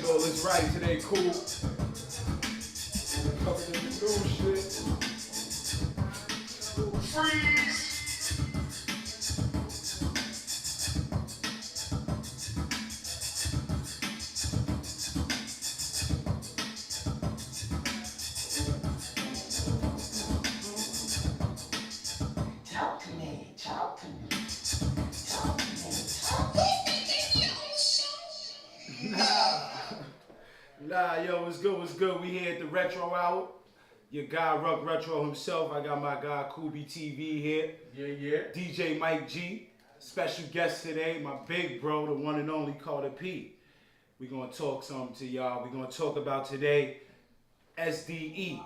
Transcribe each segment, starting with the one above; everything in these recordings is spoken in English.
Yo, let's ride today, cool. Covered in the new shit. Freeze! Talk to me, talk to me, talk to me, talk to me. Nah, yo, what's good, what's good? We here at the Retro Hour. Your guy, Ruck Retro himself. I got my guy, Kubi TV here. Yeah. DJ Mike G. Special guest today, my big bro, the one and only Carter P. We gonna talk something to y'all. We gonna talk about today SDE.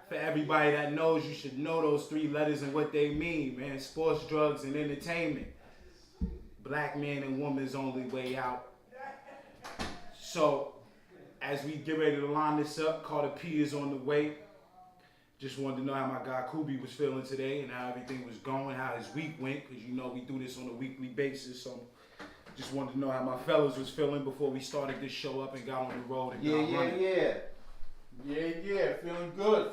For everybody that knows, you should know those three letters and what they mean, man. Sports, drugs, and entertainment. Black man and woman's only way out. So, as we get ready to line this up, Carter P is on the way. Just wanted to know how my guy Kubi was feeling today and how everything was going, how his week went, because you know we do this on a weekly basis. So, just wanted to know how my fellas was feeling before we started this show up and got on the road and got running. Yeah. Feeling good.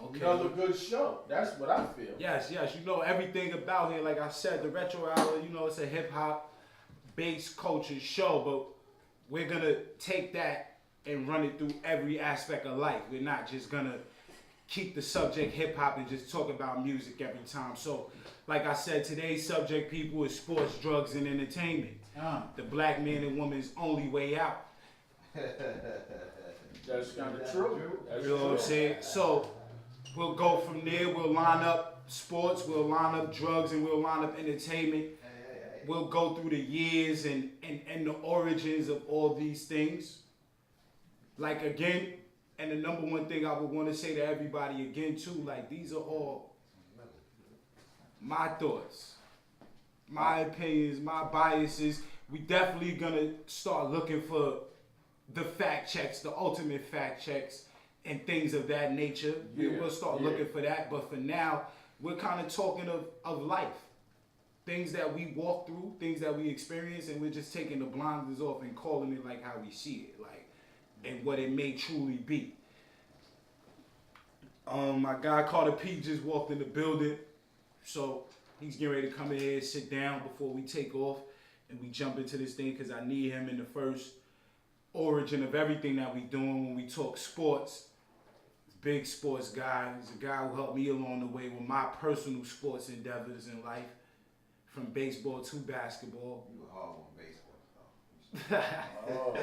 Okay. Another good show. That's what I feel. Yes. You know everything about here. Like I said, the Retro Hour, you know, it's a hip-hop based culture show, but we're going to take that and run it through every aspect of life. We're not just going to keep the subject hip-hop and just talk about music every time. So, like I said, today's subject, people, is sports, drugs, and entertainment. The black man and woman's only way out. That's kind of true. You know what I'm saying? So, we'll go from there. We'll line up sports, we'll line up drugs, and we'll line up entertainment. We'll go through the years and the origins of all these things. Like, again, and the number one thing I would want to say to everybody again, too, like, these are all my thoughts, my opinions, my biases. We definitely going to start looking for the fact checks, the ultimate fact checks, and things of that nature. We'll start looking for that. But for now, we're kind of talking of life. Things that we walk through, things that we experience, and we're just taking the blinders off and calling it like how we see it, like, and what it may truly be. My guy Carter P just walked in the building, so he's getting ready to come in here and sit down before we take off and we jump into this thing, because I need him in the first origin of everything that we doing when we talk sports. Big sports guy. He's a guy who helped me along the way with my personal sports endeavors in life, from baseball to basketball. You were hard on baseball. Oh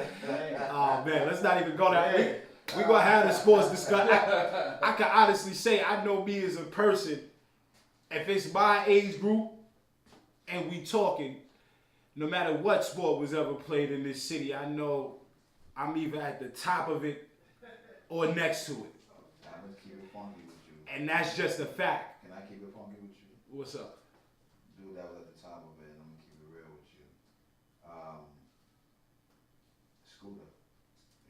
man, let's not even go that way. We're gonna have the sports discussion. I can honestly say I know me as a person. If it's my age group and we talking, no matter what sport was ever played in this city, I know I'm either at the top of it or next to it. I'm gonna keep it funky with you. And that's just a fact. Can I keep it funky with you? What's up? Dude, that was at the top of it, and I'm gonna keep it real with you. Scooter,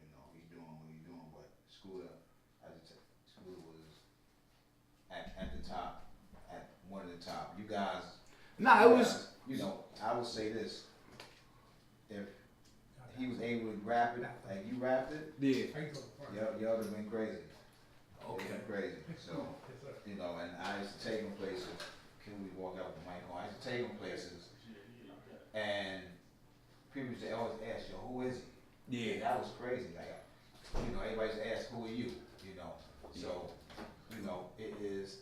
you know, he's doing what he's doing, but Scooter, Scooter was at the top, at one of the top. You guys. Nah, it was. You know, I will say this: if he was able to rap it like you rapped it, Yeah. y'all would have been crazy. Okay. They've been crazy. So, you know, and I used to take him places. Can we walk out with the mic on? I used to take him places, and people used to always ask, "Yo, who is he?" Yeah. That was crazy. Like, you know, everybody used to ask, "Who are you?" You know. So, you know, it's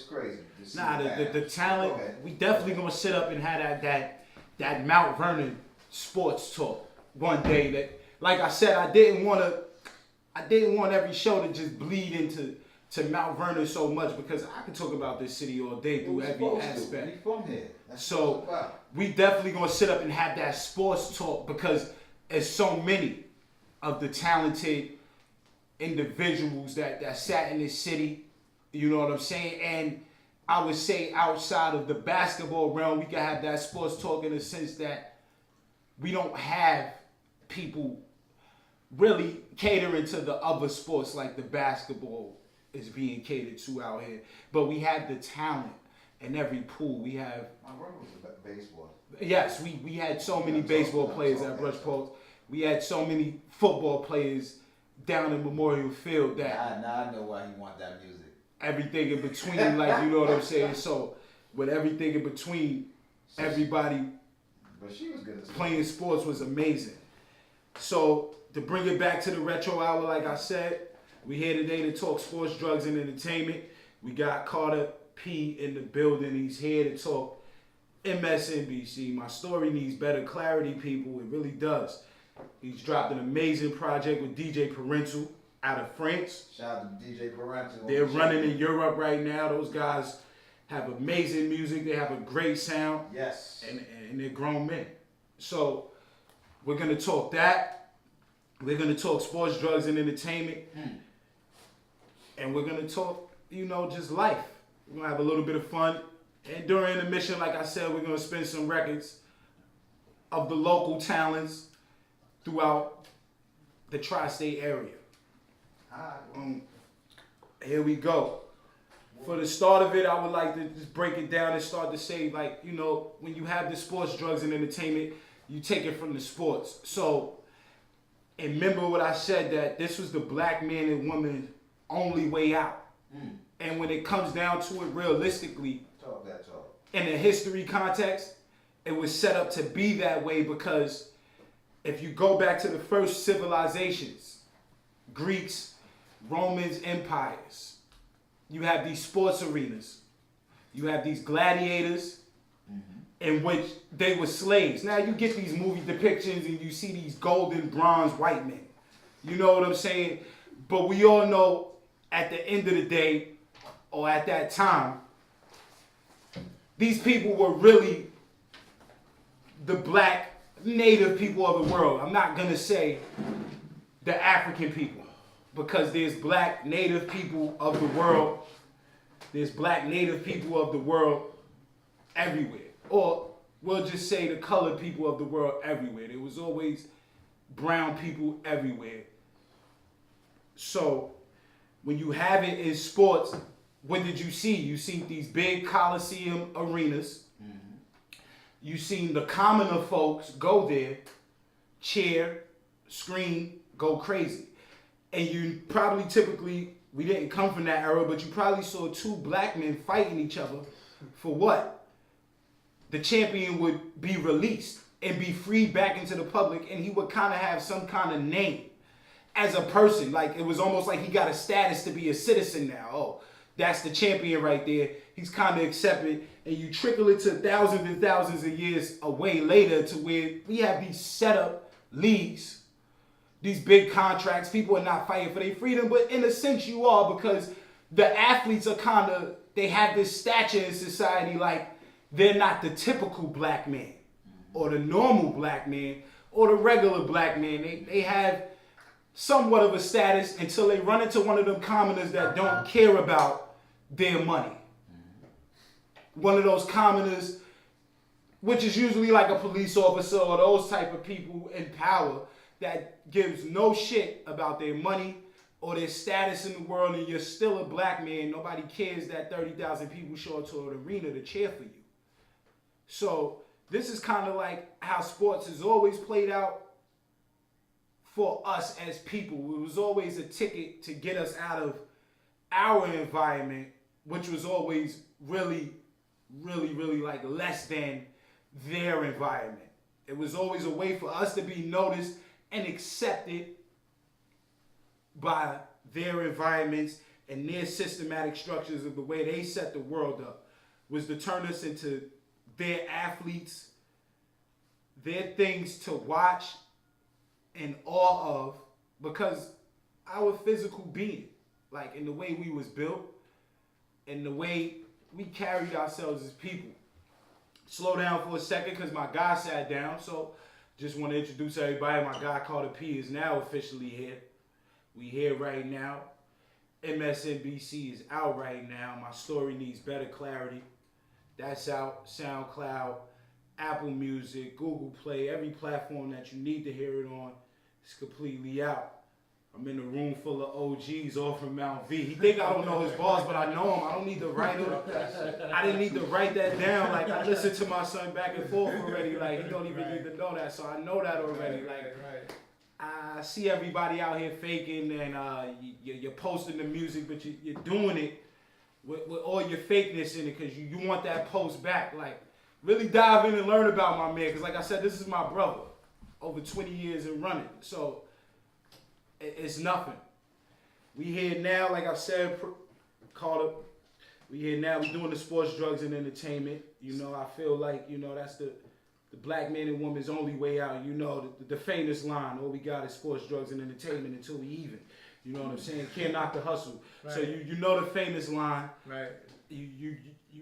crazy. to see Nah, that. the talent. Go ahead. We definitely gonna sit up and have that Mount Vernon sports talk one day. That, like I said, I didn't want every show to just bleed into Mount Vernon so much, because I could talk about this city all day through every aspect. We from here. That's So what it's about. we definitely gonna sit up and have that sports talk, because there's so many of the talented individuals that sat in this city. You know what I'm saying? And I would say outside of the basketball realm, we can have that sports talk in the sense that we don't have people really catering to the other sports like the basketball is being catered to out here. But we have the talent in every pool. We have, My brother was a baseball. yes, we had so many baseball players at Brush Post. We had so many football players down in Memorial Field that Now I know why he want that music. everything in between, like, you know what I'm saying? So with everything in between, everybody But she was good as playing sports was amazing. So to bring it back to the retro hour, like I said, we're here today to talk sports, drugs, and entertainment. We got Carter P in the building. He's here to talk MSNBC. My story needs better clarity, people. It really does. He's dropped an amazing project with DJ Parental out of France. Shout out to DJ Parental. They're running in Europe right now. Those guys have amazing music. They have a great sound. Yes. And they're grown men. So we're going to talk that. We're going to talk sports, drugs, and entertainment. And we're going to talk, just life. We're going to have a little bit of fun. And during the mission, like I said, we're going to spin some records of the local talents throughout the tri-state area. Here we go. For the start of it, I would like to just break it down and start to say, like, when you have the sports, drugs, and entertainment, you take it from the sports. So, and remember what I said, that this was the black man and woman only way out. And when it comes down to it realistically, Talk that talk. in a history context, it was set up to be that way because if you go back to the first civilizations, Greeks, Romans, empires, you have these sports arenas. You have these gladiators in which they were slaves. Now you get these movie depictions and you see these golden bronze white men. You know what I'm saying? But we all know at the end of the day, or at that time, these people were really the black native people of the world. I'm not going to say the African people, because there's black native people of the world. There's black native people of the world everywhere. Or we'll just say the colored people of the world everywhere. There was always brown people everywhere. So when you have it in sports, what did you see? You see these big Coliseum arenas. You seen the commoner folks go there, cheer, scream, go crazy. And you probably typically, we didn't come from that era, but you probably saw two black men fighting each other for what? The champion would be released and be freed back into the public, and he would kind of have some kind of name as a person. Like, it was almost like he got a status to be a citizen now. Oh, that's the champion right there. He's kind of accepted, and you trickle it to thousands and thousands of years away later to where we have these set up leagues, these big contracts. People are not fighting for their freedom, but in a sense you are, because the athletes are they have this stature in society like they're not the typical black man or the normal black man or the regular black man. They have somewhat of a status until they run into one of them commoners that don't care about their money. One of those commoners, which is usually like a police officer or those type of people in power that gives no shit about their money or their status in the world, and you're still a black man. Nobody cares that 30,000 people show up to an arena to cheer for you. So this is kind of like how sports has always played out for us as people. It was always a ticket to get us out of our environment, which was always really like less than their environment. It was always a way for us to be noticed and accepted by their environments and their systematic structures of the way they set the world up, was to turn us into their athletes, their things to watch and awe of, because our physical being, like in the way we was built and the way we carried ourselves as people. Slow down for a second because my guy sat down, so just want to introduce everybody. My guy Carter P is now officially here. We here right now. MSNBC is out right now. My story needs better clarity. That's out. SoundCloud, Apple Music, Google Play, every platform that you need to hear it on is completely out. I'm in a room full of OGs, all from Mount V. He think I don't know his bars, but I know him. I don't need to write him. I didn't need to write that down. Like, I listened to my son back and forth already. Like, he don't even need to know that, so I know that already. Like, I see everybody out here faking, and you're posting the music, but you're doing it with all your fakeness in it, because you want that post back. Like, really dive in and learn about my man, because like I said, this is my brother. Over 20 years and running. So, it's nothing. We here now, like I said, we here now, we doing the sports, drugs, and entertainment. You know, I feel like, you know, that's the black man and woman's only way out. You know, the famous line, all we got is sports, drugs, and entertainment until we even. You know what I'm saying? Can't knock the hustle. Right. So you know the famous line. Right. You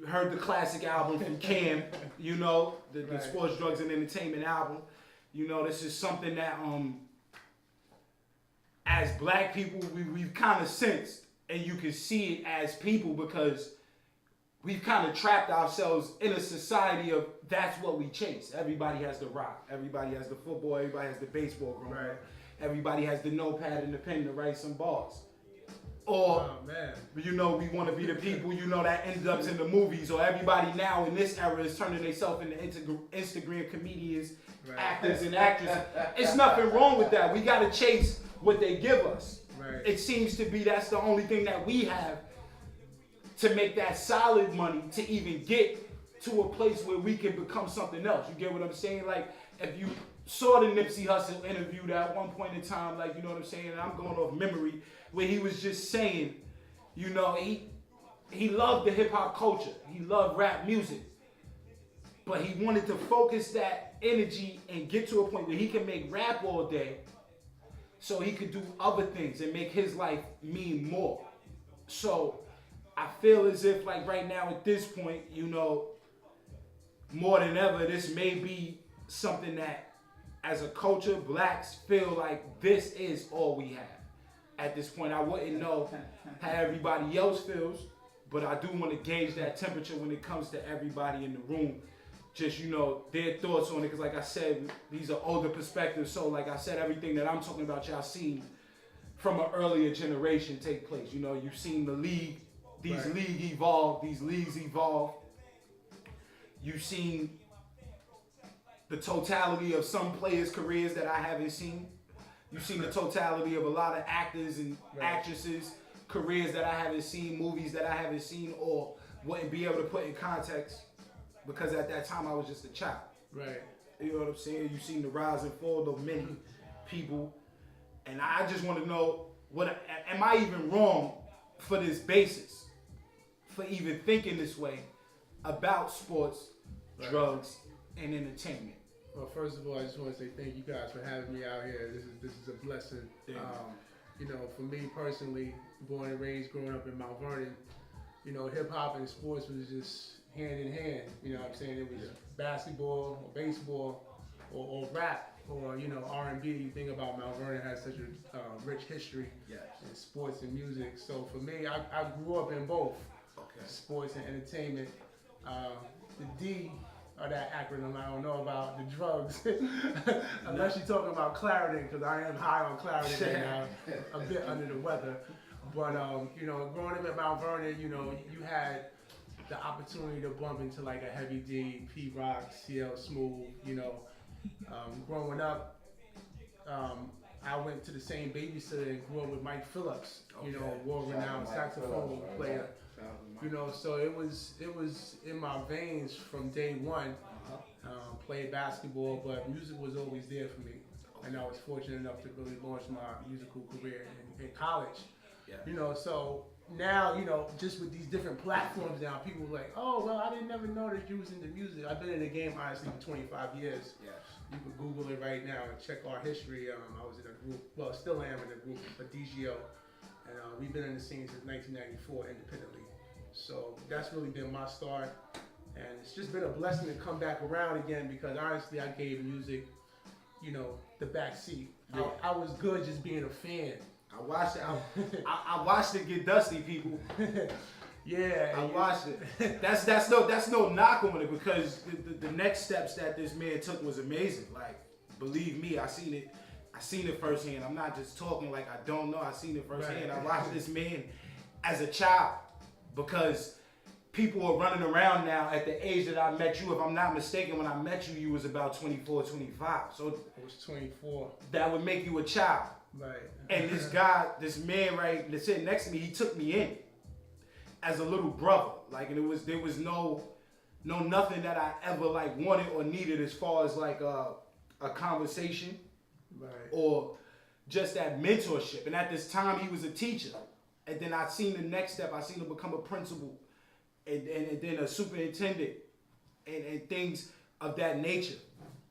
heard the classic album from Cam, you know, the sports, drugs, and entertainment album. You know, this is something that, as black people, we've kind of sensed, and you can see it as people, because we've kind of trapped ourselves in a society of that's what we chase. Everybody has the rock, everybody has the football, everybody has the baseball growing up. Everybody has the notepad and the pen to write some bars. Or, you know, we want to be the people, you know, that ends up in the movies. Or everybody now in this era is turning themselves into Instagram comedians, actors and actresses. It's nothing wrong with that. We got to chase what they give us. It seems to be that's the only thing that we have to make that solid money to even get to a place where we can become something else. You get what I'm saying? Like, if you saw the Nipsey Hussle interview that at one point in time, like, you know what I'm saying? And I'm going off memory, where he was just saying, you know, he loved the hip hop culture. He loved rap music. But he wanted to focus that energy and get to a point where he can make rap all day, so he could do other things and make his life mean more. So I feel as if, like, right now at this point, you know, more than ever, this may be something that, as a culture, blacks feel like this is all we have. At this point, I wouldn't know how everybody else feels, but I do want to gauge that temperature when it comes to everybody in the room. Just, you know, their thoughts on it, because like I said, these are older perspectives. So like I said, everything that I'm talking about, y'all seen from an earlier generation take place. You know, you've seen the league, these leagues evolve. You've seen the totality of some players' careers that I haven't seen. You've seen the totality of a lot of actors and actresses' careers that I haven't seen, movies that I haven't seen, or wouldn't be able to put in context, because at that time I was just a child. Right. You know what I'm saying? You've seen the rise and fall of many people, and I just want to know, am I even wrong for this basis, for even thinking this way about sports, drugs, and entertainment? Well, first of all, I just want to say thank you guys for having me out here. This is a blessing. You know, for me personally, born and raised, growing up in Mount Vernon, you know, hip hop and sports was just hand in hand. You know what I'm saying? It was basketball or baseball or rap or, you know, R&B. You think about Mount Vernon has such a rich history in sports and music. So for me, I grew up in both sports and entertainment. The D, or that acronym I don't know about, the drugs, unless you're talking about Claritin, because I am high on Claritin right now, a bit under the weather. But, you know, growing up at Mount Vernon, you know, you had the opportunity to bump into like a Heavy D, P Rock, CL Smooth, you know. Growing up, I went to the same babysitter and grew up with Mike Phillips, you know, world-renowned saxophone player. You know, so it was in my veins from day one. Played basketball, but music was always there for me, and I was fortunate enough to really launch my musical career in college. You know, so now, you know, just with these different platforms now, people are like, oh, well, I didn't never know that you was into music. I've been in the game honestly for 25 years. You can Google it right now and check our history. I was in a group, well, still am in a group, a DGO, and we've been in the scene since 1994 independently. So that's really been my start, and it's just been a blessing to come back around again, because honestly I gave music, you know, the back seat. I was good just being a fan. I watched it. I watched it get dusty, people. I watched it. That's no knock on it, because the next steps that this man took was amazing. Like, believe me, I seen it I seen it firsthand. I'm not just talking like I don't know. I seen it firsthand. Right. I watched this man as a child because people are running around now at the age that I met you. If I'm not mistaken, when I met you, you was about 24, 25. So I was 24. that would make you a child. Right. And this guy, this man right that's sitting next to me, he took me in as a little brother. Like, and there was no nothing that I ever like wanted or needed as far as like a conversation. Right. Or just that mentorship. And at this time, he was a teacher. And then I seen the next step. I seen him become a principal and then a superintendent and things of that nature.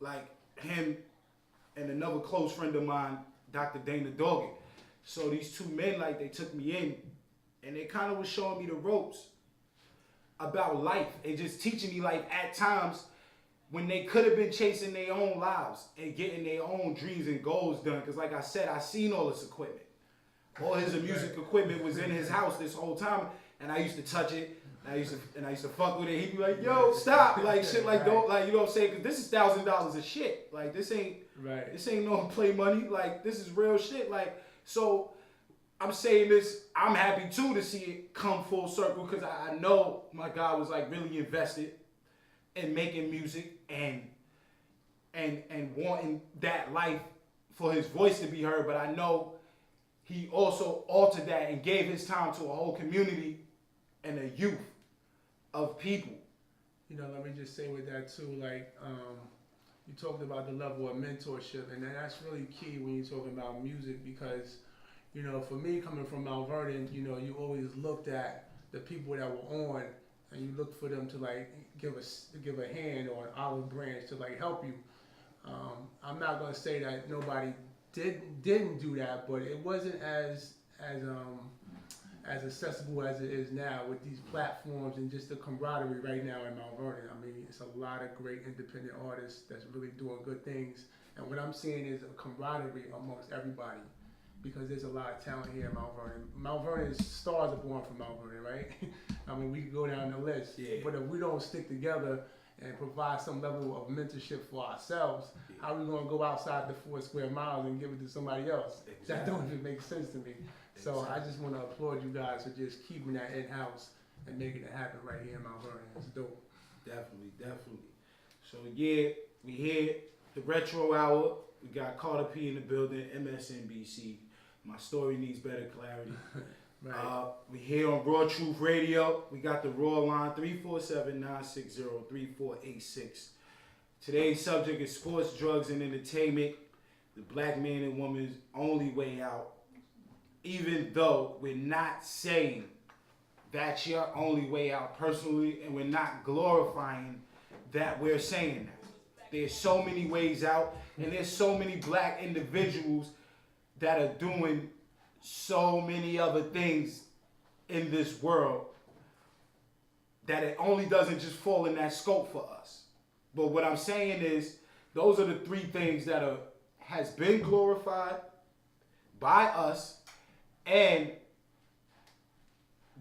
Like him and another close friend of mine, Dr. Dana Doggett. So these two men, like, they took me in and they kind of was showing me the ropes about life and just teaching me, like, at times when they could have been chasing their own lives and getting their own dreams and goals done. Because like I said, I seen all this equipment. All his music equipment was in his house this whole time, and I used to touch it. And I used to fuck with it. He'd be like, "Yo, stop!" Like shit, like don't, like, you know what I'm saying? Because this is $1,000 of shit. Like this ain't no play money. Like this is real shit. Like, so I'm saying this. I'm happy too to see it come full circle because I know my God was like really invested in making music and wanting that life for his voice to be heard. But I know he also altered that and gave his time to a whole community and a youth of people. You know, let me just say with that too, like, you talked about the level of mentorship, and that's really key when you're talking about music because, you know, for me coming from Mount Vernon, you know, you always looked at the people that were on, and you look for them to like give a hand or an olive branch to like help you. I'm not gonna say that nobody didn't do that, but it wasn't as accessible as it is now with these platforms and just the camaraderie right now in Mount Vernon. I mean, it's a lot of great independent artists that's really doing good things, and what I'm seeing is a camaraderie amongst everybody because there's a lot of talent here in Mount Vernon. Mount Vernon's stars are born from Mount Vernon, right? I mean, we could go down the list, but if we don't stick together and provide some level of mentorship for ourselves, how are we going to go outside the 4 square miles and give it to somebody else? That don't even make sense to me. So I just want to applaud you guys for just keeping that in-house and making it happen right here in Mount Vernon. It's dope. Definitely. So yeah, we here, the Retro Hour. We got Carter P in the building, MSNBC. My story needs better clarity. Right. We here on Raw Truth Radio. We got the Raw line 347-960-3486. Today's subject is sports, drugs, and entertainment. The black man and woman's only way out. Even though we're not saying that's your only way out personally, and we're not glorifying that we're saying that. There's so many ways out, and there's so many black individuals that are doing so many other things in this world that it only doesn't just fall in that scope for us. But what I'm saying is those are the 3 things that has been glorified by us and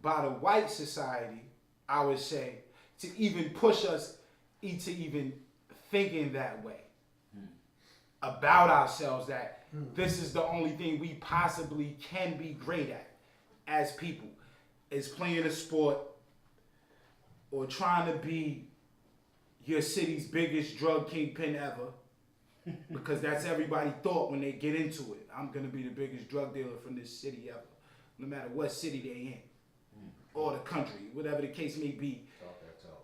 by the white society, I would say, to even push us into even thinking that way about ourselves, that this is the only thing we possibly can be great at as people, is playing a sport or trying to be your city's biggest drug kingpin ever. Because that's everybody thought when they get into it. I'm going to be the biggest drug dealer from this city ever. No matter what city they in. Or the country, whatever the case may be.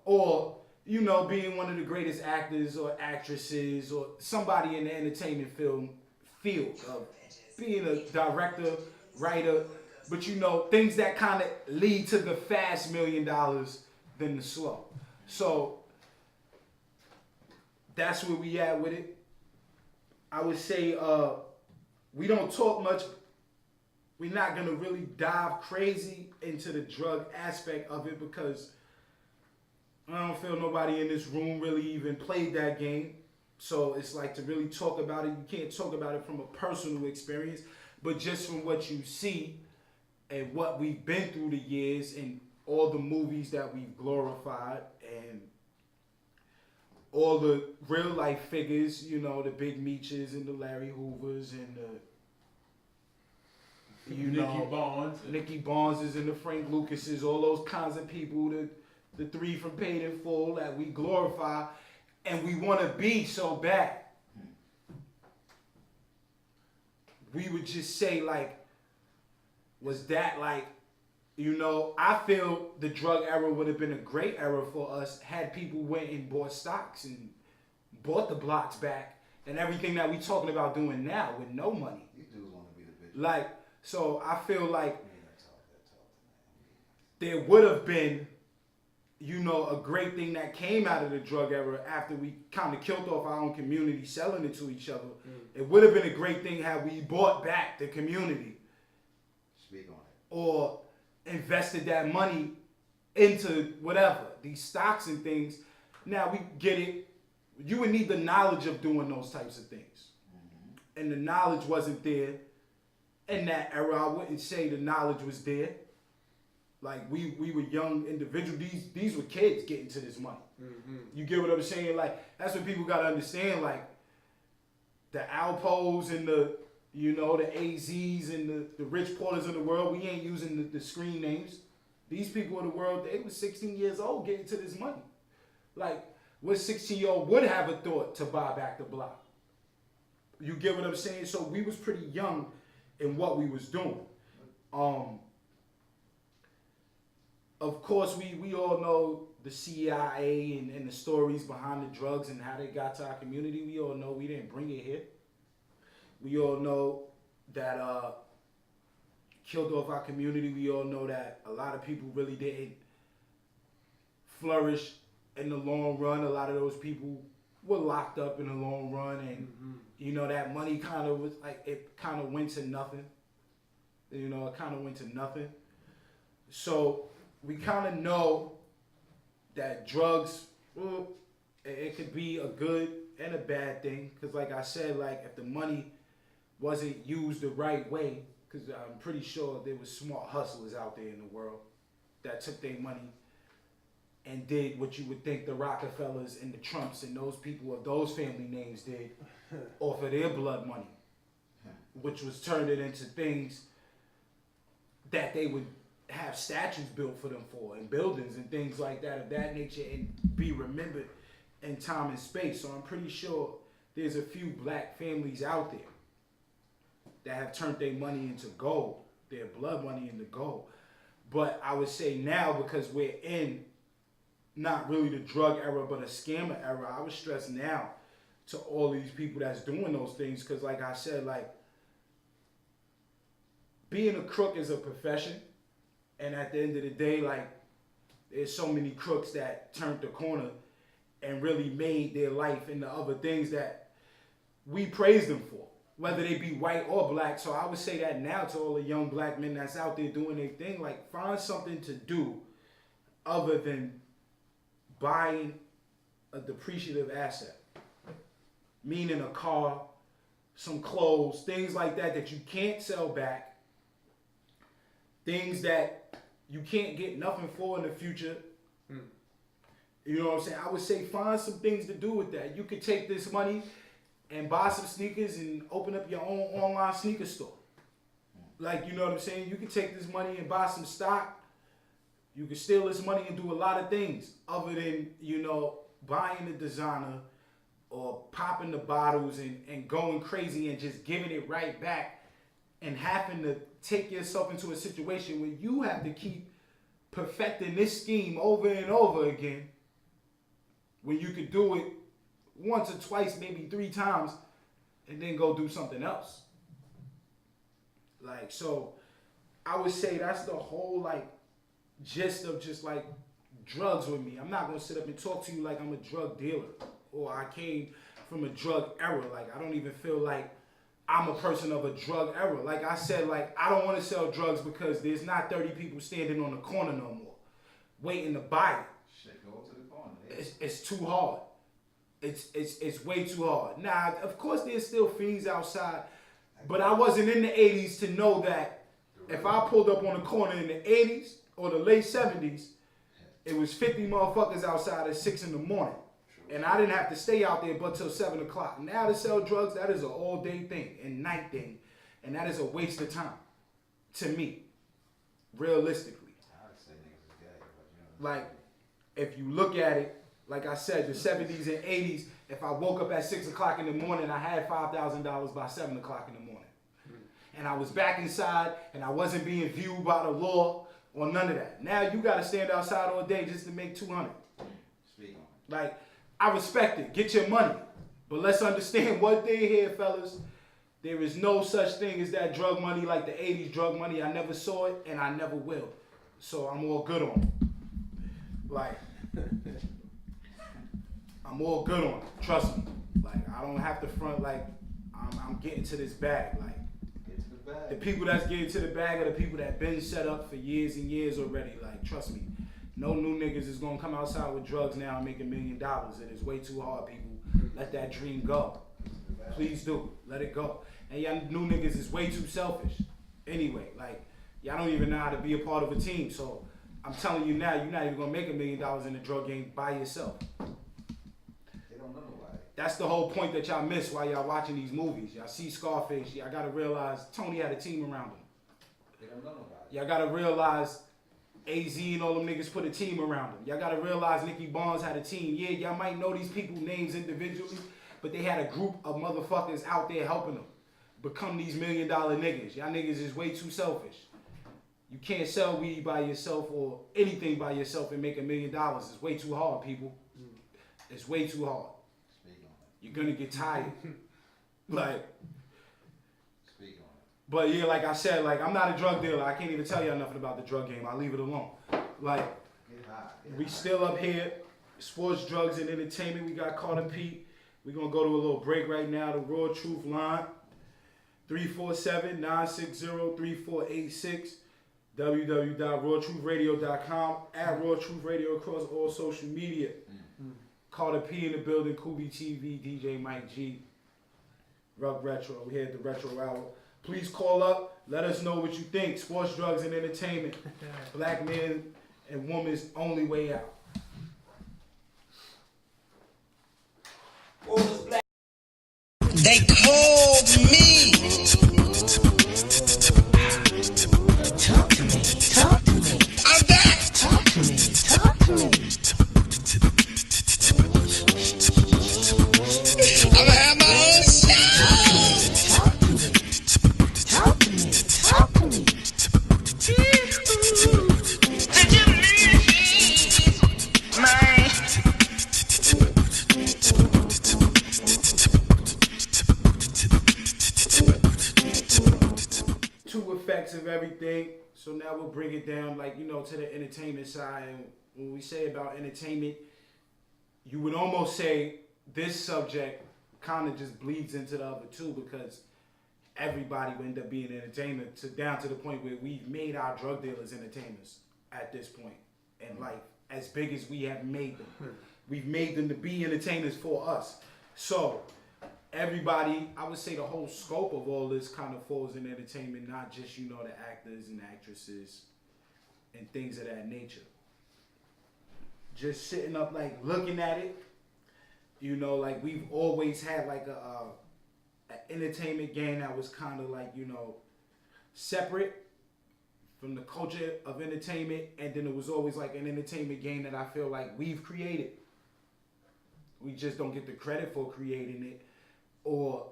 Or, you know, being one of the greatest actors or actresses or somebody in the entertainment field of being a director, writer. But, you know, things that kind of lead to the fast $1 million than the slow. So that's where we at with it. I would say we don't talk much. We're not going to really dive crazy into the drug aspect of it because I don't feel nobody in this room really even played that game. So it's like to really talk about it, you can't talk about it from a personal experience, but just from what you see and what we've been through the years and all the movies that we've glorified and all the real life figures, you know, the Big Meeches and the Larry Hoovers and the, you Nicky know, Barnes. Nicky Barneses and the Frank Lucases, all those kinds of people, the three from Paid in Full that we glorify and we want to be so bad. We would just say like, was that like, you know, I feel the drug era would have been a great era for us had people went and bought stocks and bought the blocks back and everything that we talking about doing now with no money. These dudes want to be the bitch. Like, so I feel like there would have been, you know, a great thing that came out of the drug era after we kind of killed off our own community, selling it to each other. It would have been a great thing had we bought back the community. Speak on it. Or invested that money into whatever, these stocks and things. Now we get it. You would need the knowledge of doing those types of things. And the knowledge wasn't there in that era. I wouldn't say the knowledge was there. Like we were young individuals. These were kids getting to this money. You get what I'm saying? Like that's what people gotta understand. Like the Alpos and the, you know, the AZs and the Rich Porters of the world, we ain't using the screen names. These people of the world, they was 16 years old getting to this money. Like, what 16-year-old would have a thought to buy back the block? You get what I'm saying? So we was pretty young in what we was doing. Of course, we all know the CIA and the stories behind the drugs and how they got to our community. We all know we didn't bring it here. We all know that killed off our community. We all know that a lot of people really didn't flourish in the long run. A lot of those people were locked up in the long run, and you know that money kind of was like it kind of went to nothing. You know, it kind of went to nothing. So we kind of know that drugs, well, it could be a good and a bad thing. Because like I said, like if the money wasn't used the right way, because I'm pretty sure there was smart hustlers out there in the world that took their money and did what you would think the Rockefellers and the Trumps and those people of those family names did off of their blood money, which was turned it into things that they would have statues built for them for and buildings and things like that of that nature and be remembered in time and space. So I'm pretty sure there's a few black families out there that have turned their money into gold, their blood money into gold. But I would say now, because we're in not really the drug era, but a scammer era, I would stress now to all these people that's doing those things. Because like I said, like being a crook is a profession. And at the end of the day, like there's so many crooks that turned the corner and really made their life into other things that we praise them for, whether they be white or black. So I would say that now to all the young black men that's out there doing their thing, like find something to do other than buying a depreciative asset, meaning a car, some clothes, things like that that you can't sell back, things that you can't get nothing for in the future. You know what I'm saying? I would say find some things to do with that. You could take this money and buy some sneakers and open up your own online sneaker store. Like, you know what I'm saying? You could take this money and buy some stock. You could steal this money and do a lot of things other than, you know, buying the designer or popping the bottles and going crazy and just giving it right back and having to take yourself into a situation where you have to keep perfecting this scheme over and over again when you could do it once or twice, maybe 3 times, and then go do something else. Like, so I would say that's the whole like gist of just like drugs with me. I'm not gonna sit up and talk to you like I'm a drug dealer or I came from a drug era. Like I don't even feel like I'm a person of a drug era. Like I said, like I don't want to sell drugs because there's not 30 people standing on the corner no more waiting to buy it. Shit, go to the corner. It's too hard. It's way too hard. Now, of course, there's still fiends outside, but I wasn't in the 80s to know that if I pulled up on the corner in the 80s or the late 70s, it was 50 motherfuckers outside at 6 in the morning. True. And I didn't have to stay out there but till 7 o'clock. Now to sell drugs, that is an all day thing and night thing. And that is a waste of time to me, realistically. I would say niggas is gay, but you know. Like, if you look at it, like I said, the 70s and 80s, if I woke up at 6 o'clock in the morning, I had $5,000 by 7 o'clock in the morning. And I was back inside and I wasn't being viewed by the law or none of that. Now you gotta stand outside all day just to make 200. Speak on it. Like, I respect it. Get your money. But let's understand one thing here, fellas. There is no such thing as that drug money like the 80s drug money. I never saw it and I never will. So I'm all good on it. Like, I'm all good on it. Trust me. Like, I don't have to front like I'm getting to this bag. Like, Get to the bag. the people that's getting to the bag are the people that been set up for years and years already. Like, trust me. No new niggas is gonna come outside with drugs now and make $1 million. It is way too hard, people. Let that dream go. Please do. Let it go. And y'all new niggas is way too selfish. Anyway, like, y'all don't even know how to be a part of a team. So I'm telling you now, you're not even gonna make $1 million in the drug game by yourself. They don't know nobody. That's the whole point that y'all miss while y'all watching these movies. Y'all see Scarface, y'all gotta realize Tony had a team around him. They don't know nobody. Y'all gotta realize AZ and all them niggas put a team around him. Y'all gotta realize Nicky Barnes had a team. Yeah, y'all might know these people names individually, but they had a group of motherfuckers out there helping them become these $1 million niggas. Y'all niggas is way too selfish. You can't sell weed by yourself or anything by yourself and make $1 million. It's way too hard, people. It's way too hard. Speak on it. You're gonna get tired. Like, Speak on it. but yeah, like I said, like, I'm not a drug dealer. I can't even tell y'all nothing about the drug game. I leave it alone. Like, Get high. Get we high. still up here, sports, drugs, and entertainment. We got Carter Pete. We're going to go to a little break right now. The Raw Truth line, 347-960-3486, www.rawtruthradio.com, at Raw Truth Radio across all social media. Carter P in the building, Kubi TV, DJ Mike G, Ruck Retro. We here at the Retro Hour. Please call up. Let us know what you think. Sports, drugs, and entertainment. Black man and woman's only way out. They called me. Talk to me. Talk to me. I'm back. Talk to me. Talk to me. I'ma have my own show. Talk to me. Talk to me. Talk to me. Did you leave my? Two effects of everything. So now we'll bring it down, like, you know, to the entertainment side. And when we say about entertainment, you would almost say this subject kind of just bleeds into the other two, because everybody will end up being entertainment, to down to the point where we've made our drug dealers entertainers at this point in life, as big as we have made them. We've made them to be entertainers for us. So everybody, I would say the whole scope of all this kind of falls in entertainment, not just, you know, the actors and actresses and things of that nature. Just sitting up, like, looking at it, you know, like, we've always had like a entertainment game that was kind of like, you know, separate from the culture of entertainment, and then it was always like an entertainment game that I feel like we've created. We just don't get the credit for creating it, or,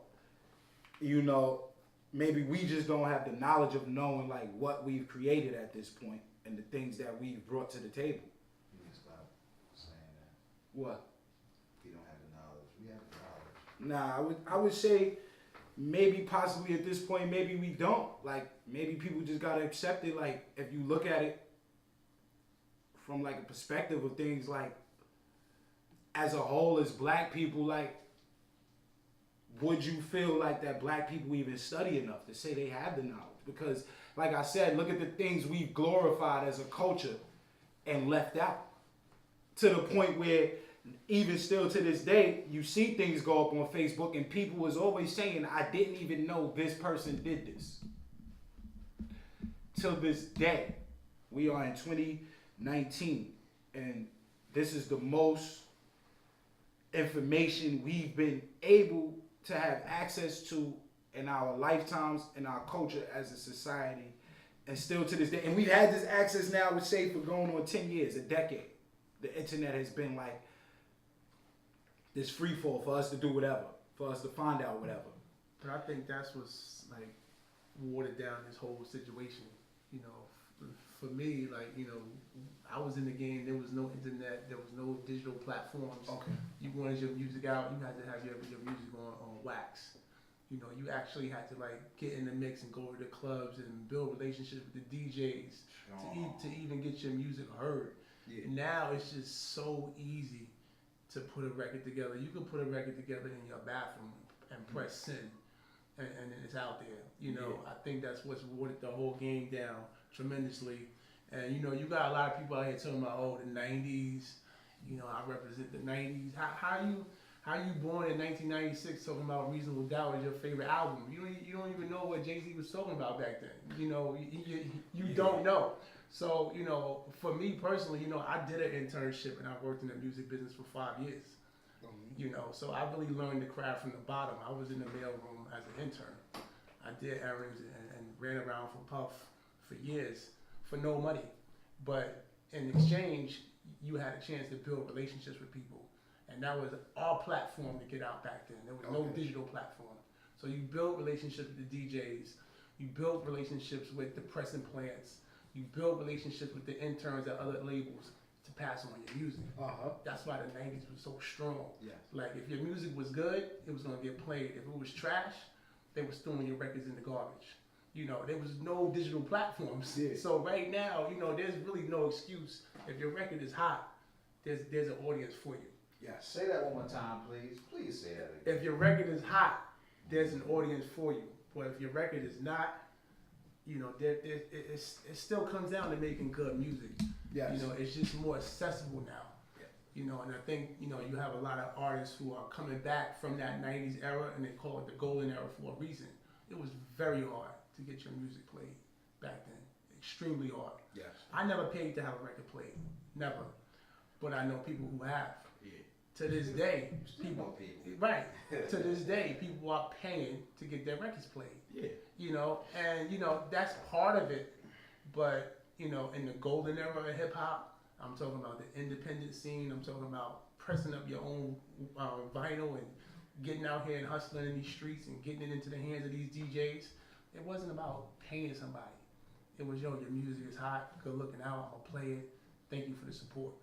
you know, maybe we just don't have the knowledge of knowing like what we've created at this point and the things that we've brought to the table. You can stop saying that. What? We don't have the knowledge. We have the knowledge. Nah, I would say maybe possibly at this point, maybe we don't. Like, maybe people just gotta accept it. Like, if you look at it from like a perspective of things, like, as a whole, as black people, like, would you feel like that black people even study enough to say they have the knowledge? Because, like I said, look at the things we've glorified as a culture and left out. To the point where, even still to this day, you see things go up on Facebook and people was always saying, I didn't even know this person did this. Till this day, we are in 2019, and this is the most information we've been able to have access to in our lifetimes, in our culture as a society, and still to this day. And we've had this access now, I would say, for going on 10 years, a decade. The internet has been like this free fall for us to do whatever, for us to find out whatever. But I think that's what's like watered down this whole situation. You know, for me, like, you know, I was in the game. There was no internet. There was no digital platforms. Okay. You wanted your music out. You had to have your music on wax. You know, you actually had to like get in the mix and go to the clubs and build relationships with the DJs to even get your music heard. Yeah. Now it's just so easy to put a record together. You can put a record together in your bathroom and press send, and it's out there. You know, I think that's what's watered the whole game down tremendously. And you know, you got a lot of people out here talking about, oh, the '90s. You know, I represent the '90s. How you born in 1996 talking about Reasonable Doubt as your favorite album? You don't even know what Jay-Z was talking about back then. You know, you don't know. So, you know, for me personally, you know, I did an internship and I worked in the music business for 5 years. You know, so I really learned the craft from the bottom. I was in the mailroom as an intern. I did errands and ran around for Puff for years for no money. But in exchange, you had a chance to build relationships with people. And that was our platform to get out back then. There was no digital platform. So you built relationships with the DJs. You built relationships with the pressing plants. You built relationships with the interns at other labels to pass on your music. That's why the '90s was so strong. Yes. Like if your music was good, it was gonna get played. If it was trash, they were throwing your records in the garbage. You know, there was no digital platforms. Yeah. So right now, you know, there's really no excuse. If your record is hot, there's an audience for you. Yes. Say that one more time, please. Please say that again. If your record is hot, there's an audience for you. But if your record is not, you know, it still comes down to making good music. Yes. You know, it's just more accessible now. Yeah. You know, and I think, you know, you have a lot of artists who are coming back from that '90s era, and they call it the golden era for a reason. It was very hard to get your music played back then. Extremely hard. Yes. I never paid to have a record played. Never. But I know people who have. Yeah. To this day, People. right. To this day, people are paying to get their records played. Yeah. You know, and you know that's part of it. But you know, in the golden era of hip hop, I'm talking about the independent scene. I'm talking about pressing up your own vinyl and getting out here and hustling in these streets and getting it into the hands of these DJs. It wasn't about paying somebody. It was, yo, your music is hot, good looking out. I'm gonna play it. Thank you for the support.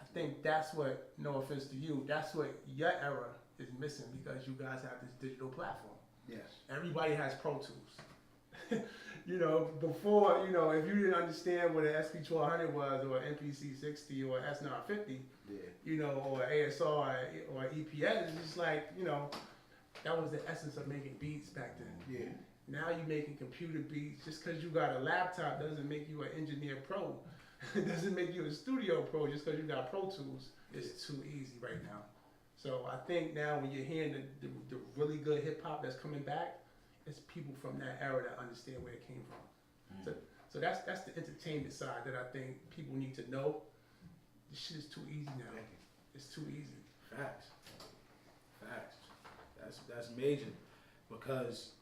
I think that's what, no offense to you, that's what your era is missing because you guys have this digital platform. Yes. Everybody has Pro Tools. You know, before, you know, if you didn't understand what an SP1200 was or an MPC 60 or S950, you know, or ASR or EPS, it's just like, you know, that was the essence of making beats back then. Yeah. Now you're making computer beats. Just because you got a laptop doesn't make you an engineer pro. It doesn't make you a studio pro just because you got Pro Tools. It's too easy right now. So I think now when you're hearing the really good hip hop that's coming back, it's people from that era that understand where it came from. So that's the entertainment side that I think people need to know. This shit is too easy now. It's too easy. Facts. That's major, because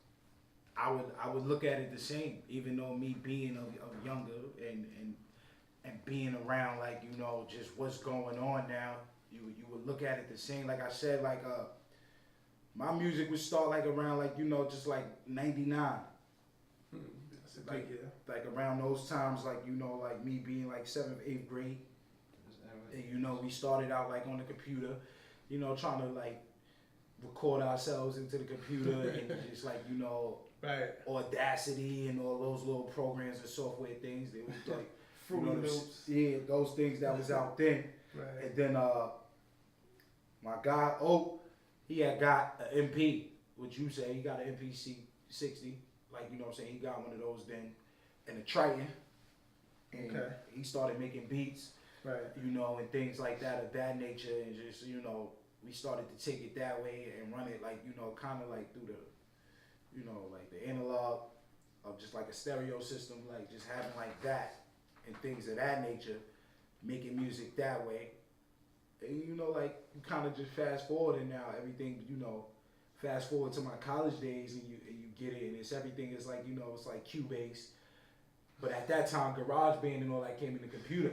I would look at it the same, even though me being of younger and being around, like, you know, just what's going on now, you would look at it the same. Like I said, like my music would start like around, like, you know, just like 99. That's a big year. Like around those times, like, you know, like me being like 7th, 8th grade. And, you know, we started out like on the computer, you know, trying to like record ourselves into the computer and just like, you know, Right. Audacity and all those little programs and software things. They was like, you Fruity know, Loops. yeah, those things that was out then. Right. And then my guy Oak, he had got an MP, which you say he got an MPC 60, like, you know what I'm saying, he got one of those then, and a Triton, and Okay. he started making beats, Right. you know, and things like that of that nature, and just, you know, we started to take it that way and run it like, you know, kind of like through the, you know, like the analog of just like a stereo system, like just having like that and things of that nature, making music that way. And you know, like you kind of just fast forward and now everything, you know, fast forward to my college days and you get it and it's everything is like, you know, it's like Cubase. But at that time, GarageBand and all that came in the computer.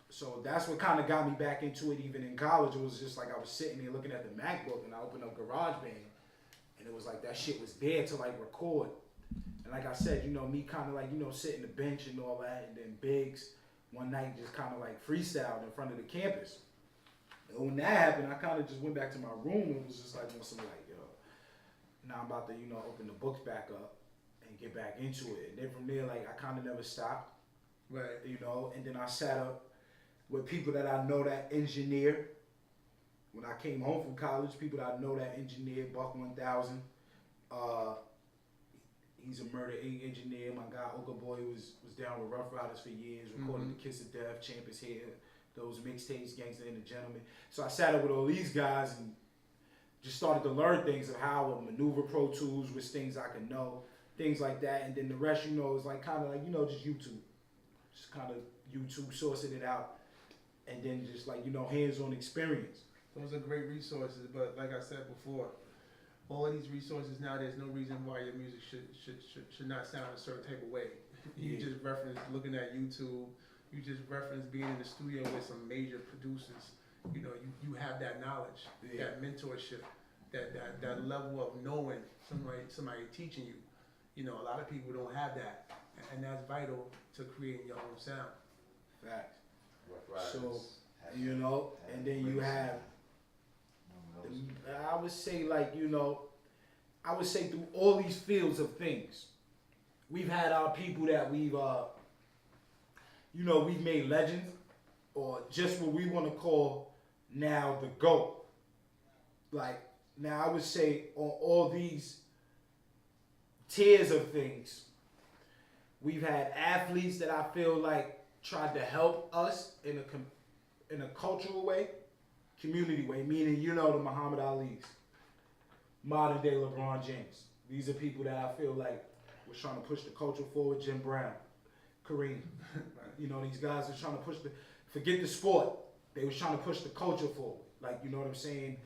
So that's what kind of got me back into it even in college. It was just like I was sitting there looking at the MacBook and I opened up GarageBand and it was like that shit was there to like record. And like I said, you know, me kind of like, you know, sitting the bench and all that, and then Biggs one night just kind of like freestyled in front of the campus. And when that happened, I kind of just went back to my room and was just like on some like, yo, now I'm about to, you know, open the books back up and get back into it. And then from there, like I kind of never stopped, Right. you know, and then I sat up with people that I know that engineer. When I came home from college, people that I know that engineer, Buck 1000. He's a murder engineer. My guy Oka Boy was down with Rough Riders for years, recording The Kiss of Death, Champ is Here, those mixtapes, Gangsta and the Gentleman. So I sat up with all these guys and just started to learn things of how I would maneuver Pro Tools, which things I could know, things like that. And then the rest, you know, is like kind of like, you know, just YouTube. Just kind of YouTube sourcing it out. And then just like, you know, hands-on experience. Those are great resources, but like I said before, all of these resources now, there's no reason why your music should not sound a certain type of way. You Yeah. just reference looking at YouTube. You just reference being in the studio with some major producers. You know, you have that knowledge, Yeah. that mentorship, that level of knowing somebody teaching you. You know, a lot of people don't have that, and that's vital to creating your own sound. Fact. Rough Riders So, had you know, and then you have, I would say like, you know, I would say through all these fields of things, we've had our people that we've, you know, we've made legends, or just what we want to call now the GOAT. Like, now I would say on all these tiers of things, we've had athletes that I feel like tried to help us in a cultural way, community way, meaning, you know, the Muhammad Ali's, modern day LeBron James. These are people that I feel like was trying to push the culture forward. Jim Brown, Kareem, you know, these guys are trying to push forget the sport. They was trying to push the culture forward. Like, you know what I'm saying?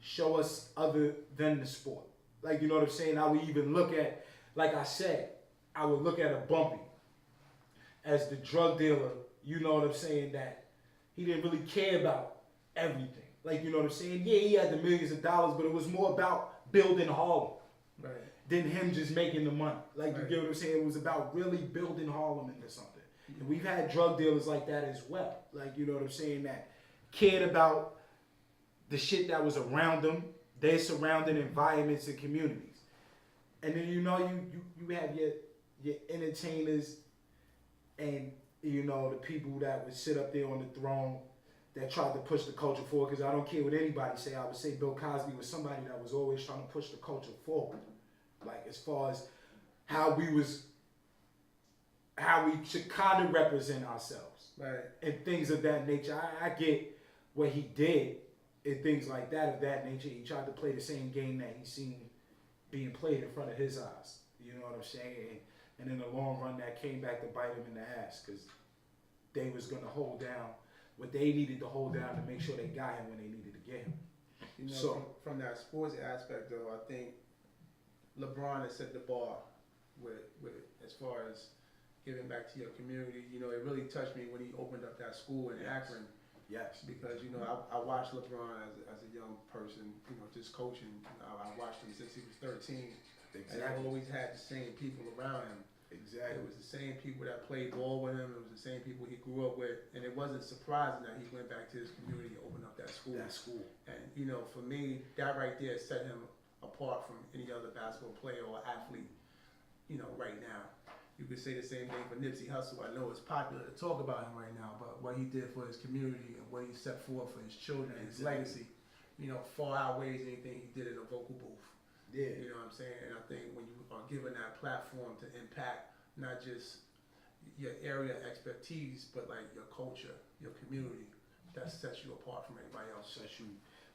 Show us other than the sport. Like, you know what I'm saying? I would even look at, like I said, I would look at a Bumpy as the drug dealer, you know what I'm saying, that he didn't really care about everything. Like, you know what I'm saying? Yeah, he had the millions of dollars, but it was more about building Harlem Right. than him just making the money. Like, you Right. get what I'm saying? It was about really building Harlem into something. And we've had drug dealers like that as well. Like, you know what I'm saying? That cared about the shit that was around them, their surrounding environments and communities. And then, you know, you have your entertainers and, you know, the people that would sit up there on the throne that tried to push the culture forward. Because I don't care what anybody say. I would say Bill Cosby was somebody that was always trying to push the culture forward. Like, as far as how we should kind of represent ourselves. Right. And things of that nature. I get what he did and things like that of that nature. He tried to play the same game that he seen being played in front of his eyes. You know what I'm saying? And in the long run, that came back to bite him in the ass because they was going to hold down what they needed to hold down to make sure they got him when they needed to get him. You know, So- from that sports aspect, though, I think LeBron has set the bar with as far as giving back to your community. You know, it really touched me when he opened up that school in Akron, Yes. because, you know, I watched LeBron as a young person, you know, just coaching. I watched him since he was 13, and I always had the same people around him. Exactly. It was the same people that played ball with him. It was the same people he grew up with, and it wasn't surprising that he went back to his community and opened up that school. That school. And, you know, for me, that right there set him apart from any other basketball player or athlete, you know, right now. You could say the same thing for Nipsey Hussle. I know it's popular to talk about him right now, but what he did for his community and what he set forth for his children and his Exactly. legacy, you know, far outweighs anything he did in a vocal booth. Yeah. You know what I'm saying? And I think when you are given that platform to impact not just your area expertise, but like your culture, your community, that sets you apart from everybody else.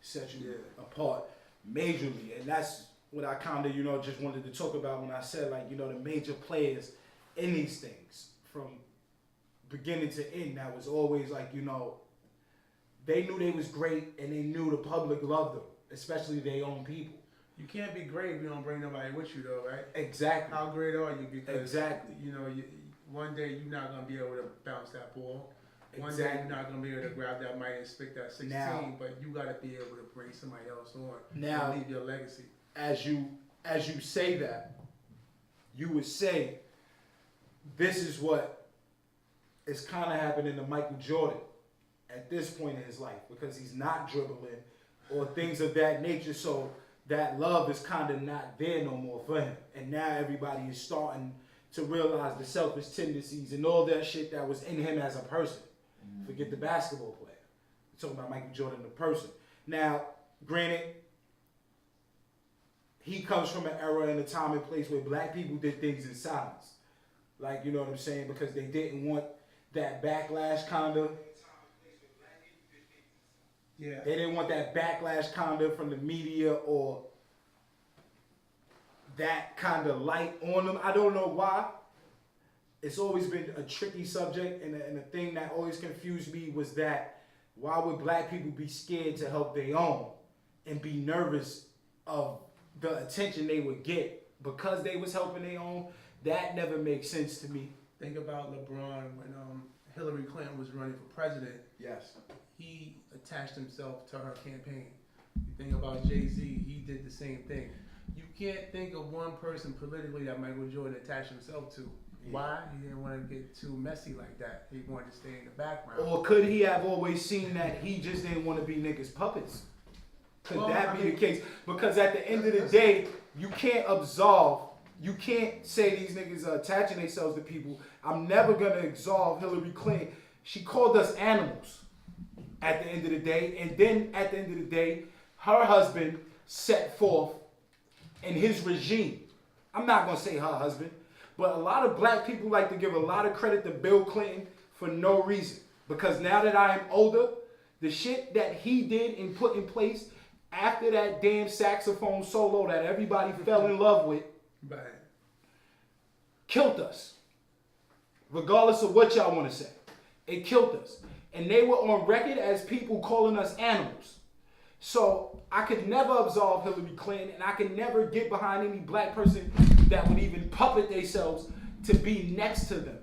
Set you apart majorly. And that's what I kind of, you know, just wanted to talk about when I said, like, you know, the major players in these things from beginning to end, that was always like, you know, They knew they was great, and they knew the public loved them, especially their own people. You can't be great if you don't bring nobody with you, though, right? Exactly. How great are you? Because Exactly. you know, one day you're not gonna be able to bounce that ball. One day Exactly. you're not gonna be able to grab that mic and stick that 16. Now- but you gotta be able to bring somebody else on Now- and leave your legacy. As you say that, you would say, this is what is kind of happening to Michael Jordan at this point in his life, because he's not dribbling or things of that nature. So that love is kind of not there no more for him. And now everybody is starting to realize the selfish tendencies and all that shit that was in him as a person. Forget the basketball player. We're talking about Michael Jordan, the person. Now, granted, he comes from an era and a time and place where black people did things in silence. Like, you know what I'm saying? Because they didn't want that backlash kind of. Yeah. They didn't want that backlash kind of from the media or that kind of light on them. I don't know why. It's always been a tricky subject, and the thing that always confused me was that why would black people be scared to help their own and be nervous of the attention they would get because they was helping their own? That never makes sense to me. Think about LeBron when Hillary Clinton was running for president. Yes. He attached himself to her campaign. You think about Jay-Z, he did the same thing. You can't think of one person politically that Michael Jordan attached himself to. Yeah. Why? He didn't want to get too messy like that. He wanted to stay in the background. Or could he have always seen that he just didn't want to be niggas' puppets? Could that be the case? Because at the end of the day, you can't absolve. You can't say these niggas are attaching themselves to people. I'm never going to absolve Hillary Clinton. She called us animals at the end of the day. And then at the end of the day, her husband set forth in his regime. I'm not going to say her husband, but a lot of black people like to give a lot of credit to Bill Clinton for no reason. Because now that I am older, the shit that he did and put in place after that damn saxophone solo that everybody fell in love with, Right. killed us. Regardless of what y'all want to say. It killed us. And they were on record as people calling us animals. So I could never absolve Hillary Clinton, and I could never get behind any black person that would even puppet themselves to be next to them.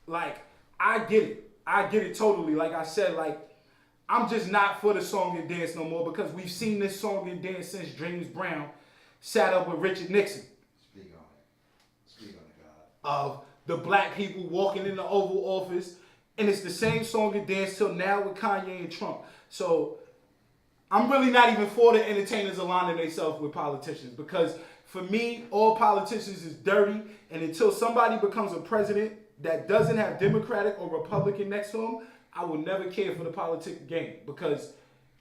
Like, I get it. I get it totally. Like I said, like, I'm just not for the song and dance no more, because we've seen this song and dance since James Brown sat up with Richard Nixon. Speak on it. Speak on it, God. Of the black people walking in the Oval Office, and it's the same song and dance till now with Kanye and Trump. So I'm really not even for the entertainers aligning themselves with politicians, because for me, all politicians is dirty, and until somebody becomes a president that doesn't have Democratic or Republican next to him, I will never care for the politic game, because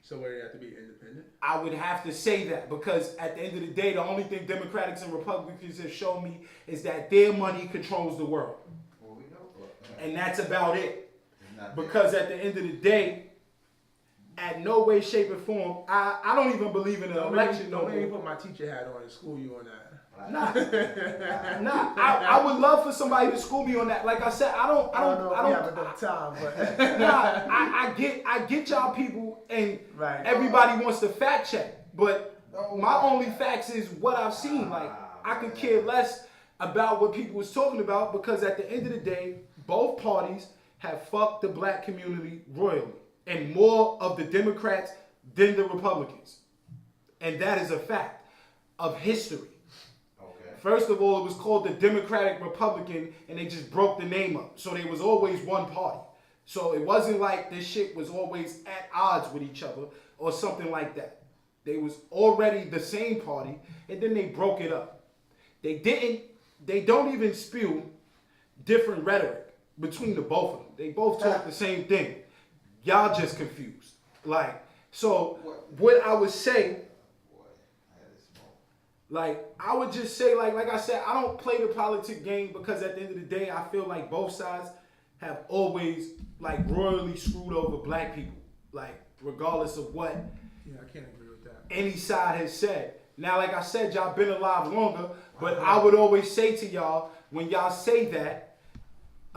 So where do you have to be independent? I would have to say that, because at the end of the day, the only thing Democrats and Republicans have shown me is that their money controls the world. Well, we know. And that's about it. It's not Because at the end of the day, at no way, shape, or form, I don't even believe in an election no Don't make me more. put my teacher hat on and school you on that. Nah. I would love for somebody to school me on that. Like I said, I don't have enough time, but nah, I get y'all people, and Right. everybody wants to fact check, but No. my only facts is what I've seen. Like, I could care less about what people was talking about, because at the end of the day, both parties have fucked the black community royally, and more of the Democrats than the Republicans, and that is a fact of history. Okay. First of all, it was called the Democratic Republican, and they just broke the name up. So there was always one party. So it wasn't like this shit was always at odds with each other or something like that. They was already the same party, and then they broke it up. They don't even spew different rhetoric between the both of them. They both talk the same thing. Y'all just confused. Like, so what I would say, Boy, I had this smoke. like, I would just say, like I said, I don't play the politic game, because at the end of the day, I feel like both sides have always, like, royally screwed over black people. Like, regardless of what yeah, I can't agree with that. any side has said. Now, like I said, y'all been alive longer, but I would always say to y'all, when y'all say that,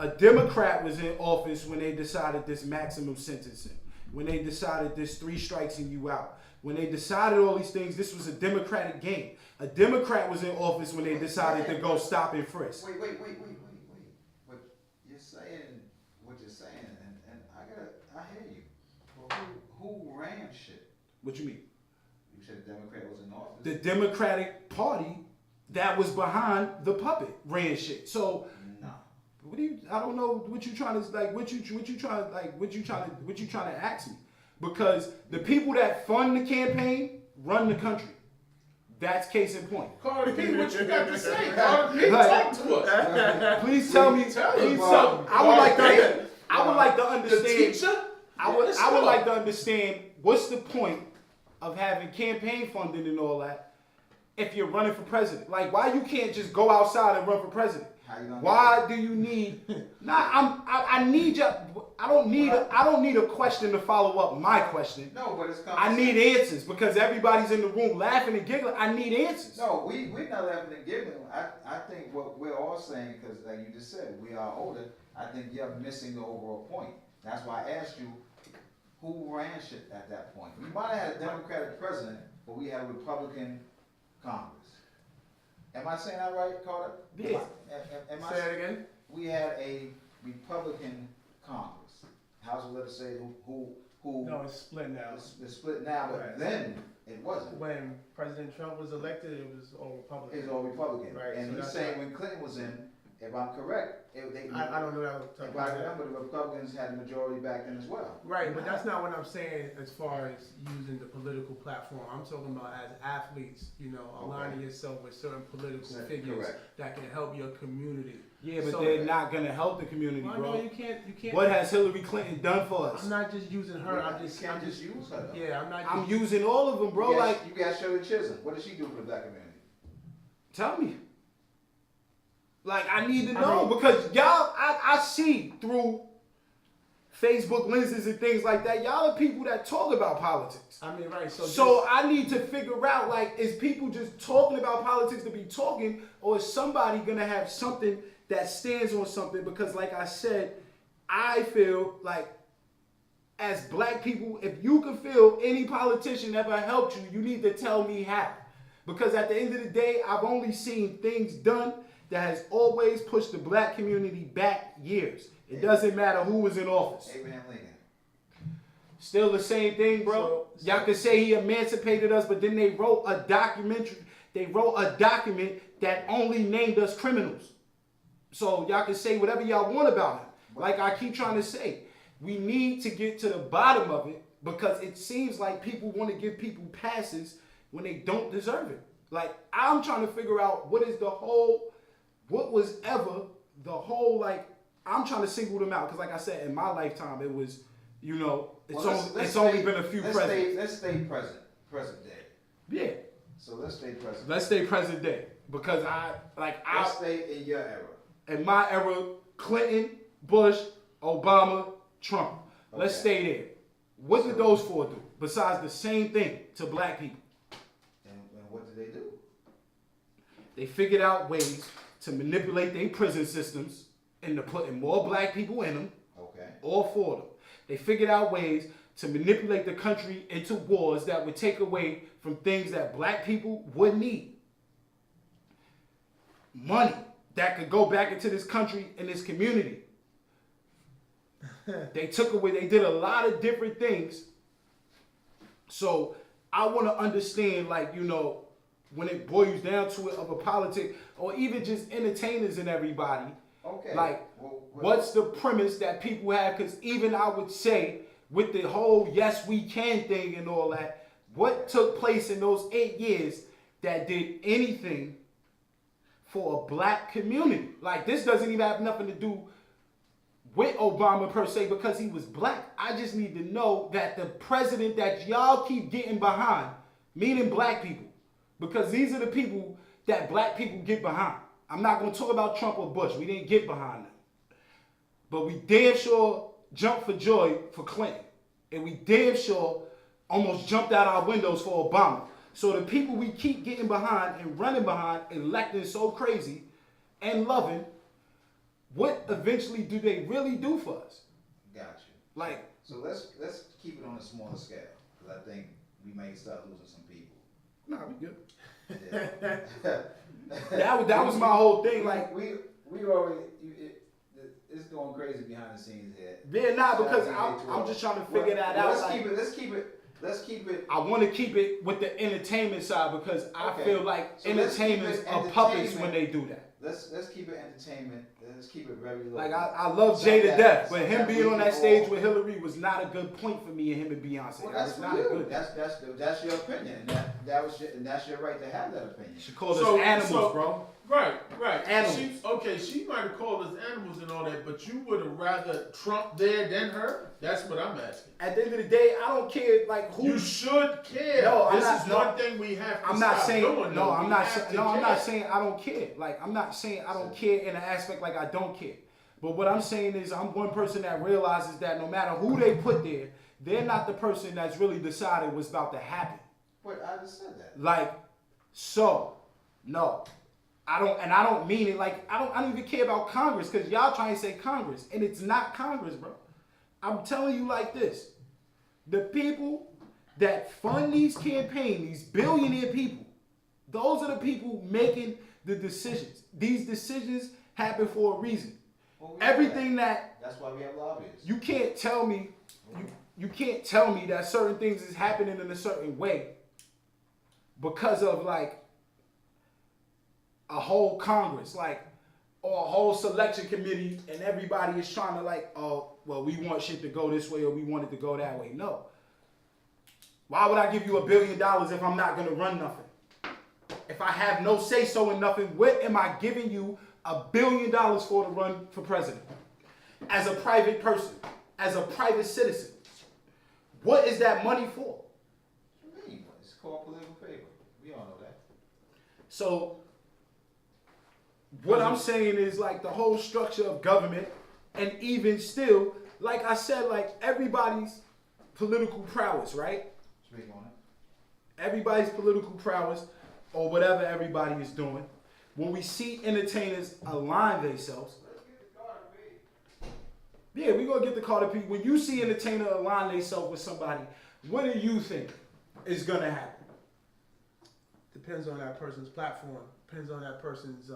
a Democrat was in office when they decided this maximum sentencing. when they decided this 3 strikes and you out. When they decided all these things, this was a Democratic game. A Democrat was in office when they decided to go stop and frisk. Wait. What you're saying, and I hear you. Well, who ran shit? What you mean? You said the Democrat was in office. The Democratic Party that was behind the puppet ran shit. So No. what do you? I don't know what you trying to like. What you trying to ask me? Because the people that fund the campaign run the country. That's case in point. Carter P, what you got to say? Carter P, Like- talk to us. Please tell me. I would like to. I would like to The understand. teacher? I would like to understand what's the point of having campaign funding and all that if you're running for president. Like, why you can't just go outside and run for president? How you gonna Why do you need? I need you. I don't need a question to follow up my question. No, but it's I need answers because everybody's in the room laughing and giggling. I need answers. No, we're not laughing and giggling. I think what we're all saying, because like you just said, we are older. I think you're missing the overall point. That's why I asked you, who ran shit at that point? We might have had a Democratic president, but we had a Republican Congress. Am I saying that right, Carter? Yeah. Am I Say it again. We had a Republican Congress, House of Legislators who No, it's split now. it's split now, but Right. then it wasn't. When President Trump was elected, it was all Republican. It's all Republican. Right, And so he's that's saying why- when Clinton was in, if I'm correct, I don't know that. if I remember, the Republicans had the majority back then as well. Right, but that's not what I'm saying as far as using the political platform. I'm talking about as athletes, aligning yourself with certain political Correct. figures that can help your community. Yeah, but So- they're not gonna help the community, Well, bro. no, you can't. What has Hillary Clinton done for us? I'm not just using her. I'm You just can't just use her though. Yeah, I'm not. I'm just, using all of them, bro. you Like, got Shirley Chisholm. What did she do for the black community? tell me. Like, I need to I know mean- because y'all, I see through Facebook lenses and things like that. Y'all are people that talk about politics. I mean, right. So I need to figure out, like, is people just talking about politics to be talking, or is somebody gonna have something that stands on something? Because, like I said, I feel like as black people, if you can feel any politician ever helped you, you need to tell me how. Because at the end of the day, I've only seen things done that has always pushed the black community back years. It doesn't matter who was in office. Abraham Lincoln. Still the same thing, bro. So- Y'all can say he emancipated us, but then they wrote a documentary. They wrote a document that only named us criminals. So y'all can say whatever y'all want about him. Like I keep trying to say, we need to get to the bottom of it because it seems like people want to give people passes when they don't deserve it. Like I'm trying to figure out what was ever the whole, like, I'm trying to single them out because, like I said, in my lifetime, it was, it's only been a few presidents. Let's stay present day. Yeah, So let's stay present. let's stay present day because Let's stay in your era. in my era, Clinton, Bush, Obama, Trump. Let's Okay. stay there. What did those four do besides the same thing to black people? And what did they do? They figured out ways to manipulate their prison systems into putting more black people in them. Okay. All four of them. They figured out ways to manipulate the country into wars that would take away from things that black people would need. Money that could go back into this country and this community. They took away, they did a lot of different things. So I want to understand, like, when it boils down to it of a politic or even just entertainers and everybody, Okay. like, Well, what's the premise that people have? Because even I would say with the whole yes we can thing and all that, what took place in those 8 years that did anything for a black community? Like, this doesn't even have nothing to do with Obama per se because he was black. I just need to know that the president that y'all keep getting behind, meaning black people, because these are the people that black people get behind. I'm not going to talk about Trump or Bush. We didn't get behind them. But we damn sure jumped for joy for Clinton. And we damn sure almost jumped out our windows for Obama. So the people we keep getting behind and running behind, electing so crazy and loving, what eventually do they really do for us? Got you. Like, So let's keep it on a smaller scale, because I think we may start losing some people. Nah, we good. Yeah. That was my whole thing. Like, we already it's going crazy behind the scenes here. yeah, nah, because Shout out to I'm just trying to figure that Well, out. Let's keep it. I want to keep it with the entertainment side because I Okay. feel like So let's keep entertainers it are puppets entertainment. when they do that. Let's keep it entertainment. Let's keep it very low. Like I love Jay to Something death, but him something being we on that can stage all- with Hillary was not a good point for me and him and Beyonce. Well, That that's was for not a you. good. That's your opinion, and that's your right to have that opinion. She called us So- animals, so- bro. Right. Animals. She might have called us animals and all that, but you would have rather Trump there than her? That's what I'm asking. At the end of the day, I don't care like who. You should care. No, I'm this not- is no. one thing we have to I'm not stop saying doing. no. though. I'm We not have saying to no. I'm care. not saying I don't care. Like I'm not saying I don't care in an aspect like I don't care. But what I'm saying is I'm one person that realizes that no matter who they put there, they're not the person that's really decided what's about to happen. But I just said that. Like, so, no. I don't mean it like I don't even care about Congress because y'all trying to say Congress and it's not Congress, bro. I'm telling you like this. The people that fund these campaigns, these billionaire people, those are the people making the decisions. These decisions happen for a reason. Well, we have Everything that That's why we have lobbyists. you can't tell me, you can't tell me that certain things is happening in a certain way because of like a whole Congress, like, or a whole selection committee, and everybody is trying to like, oh, well, we want shit to go this way or we want it to go that way. No. Why would I give you $1 billion if I'm not gonna run nothing? If I have no say so in nothing, what am I giving you $1 billion for to run for president? As a private person, as a private citizen, what is that money for? What do you mean? It's called political favor. We all know that. So, what I'm saying is like the whole structure of government, and even still, like I said, like everybody's political prowess, right? Speak on it. Everybody's political prowess, or whatever everybody is doing. When we see entertainers align themselves, yeah, we gonna get the Carter P. When you see entertainer align themselves with somebody, what do you think is gonna happen? Depends on that person's platform. Depends on that person's.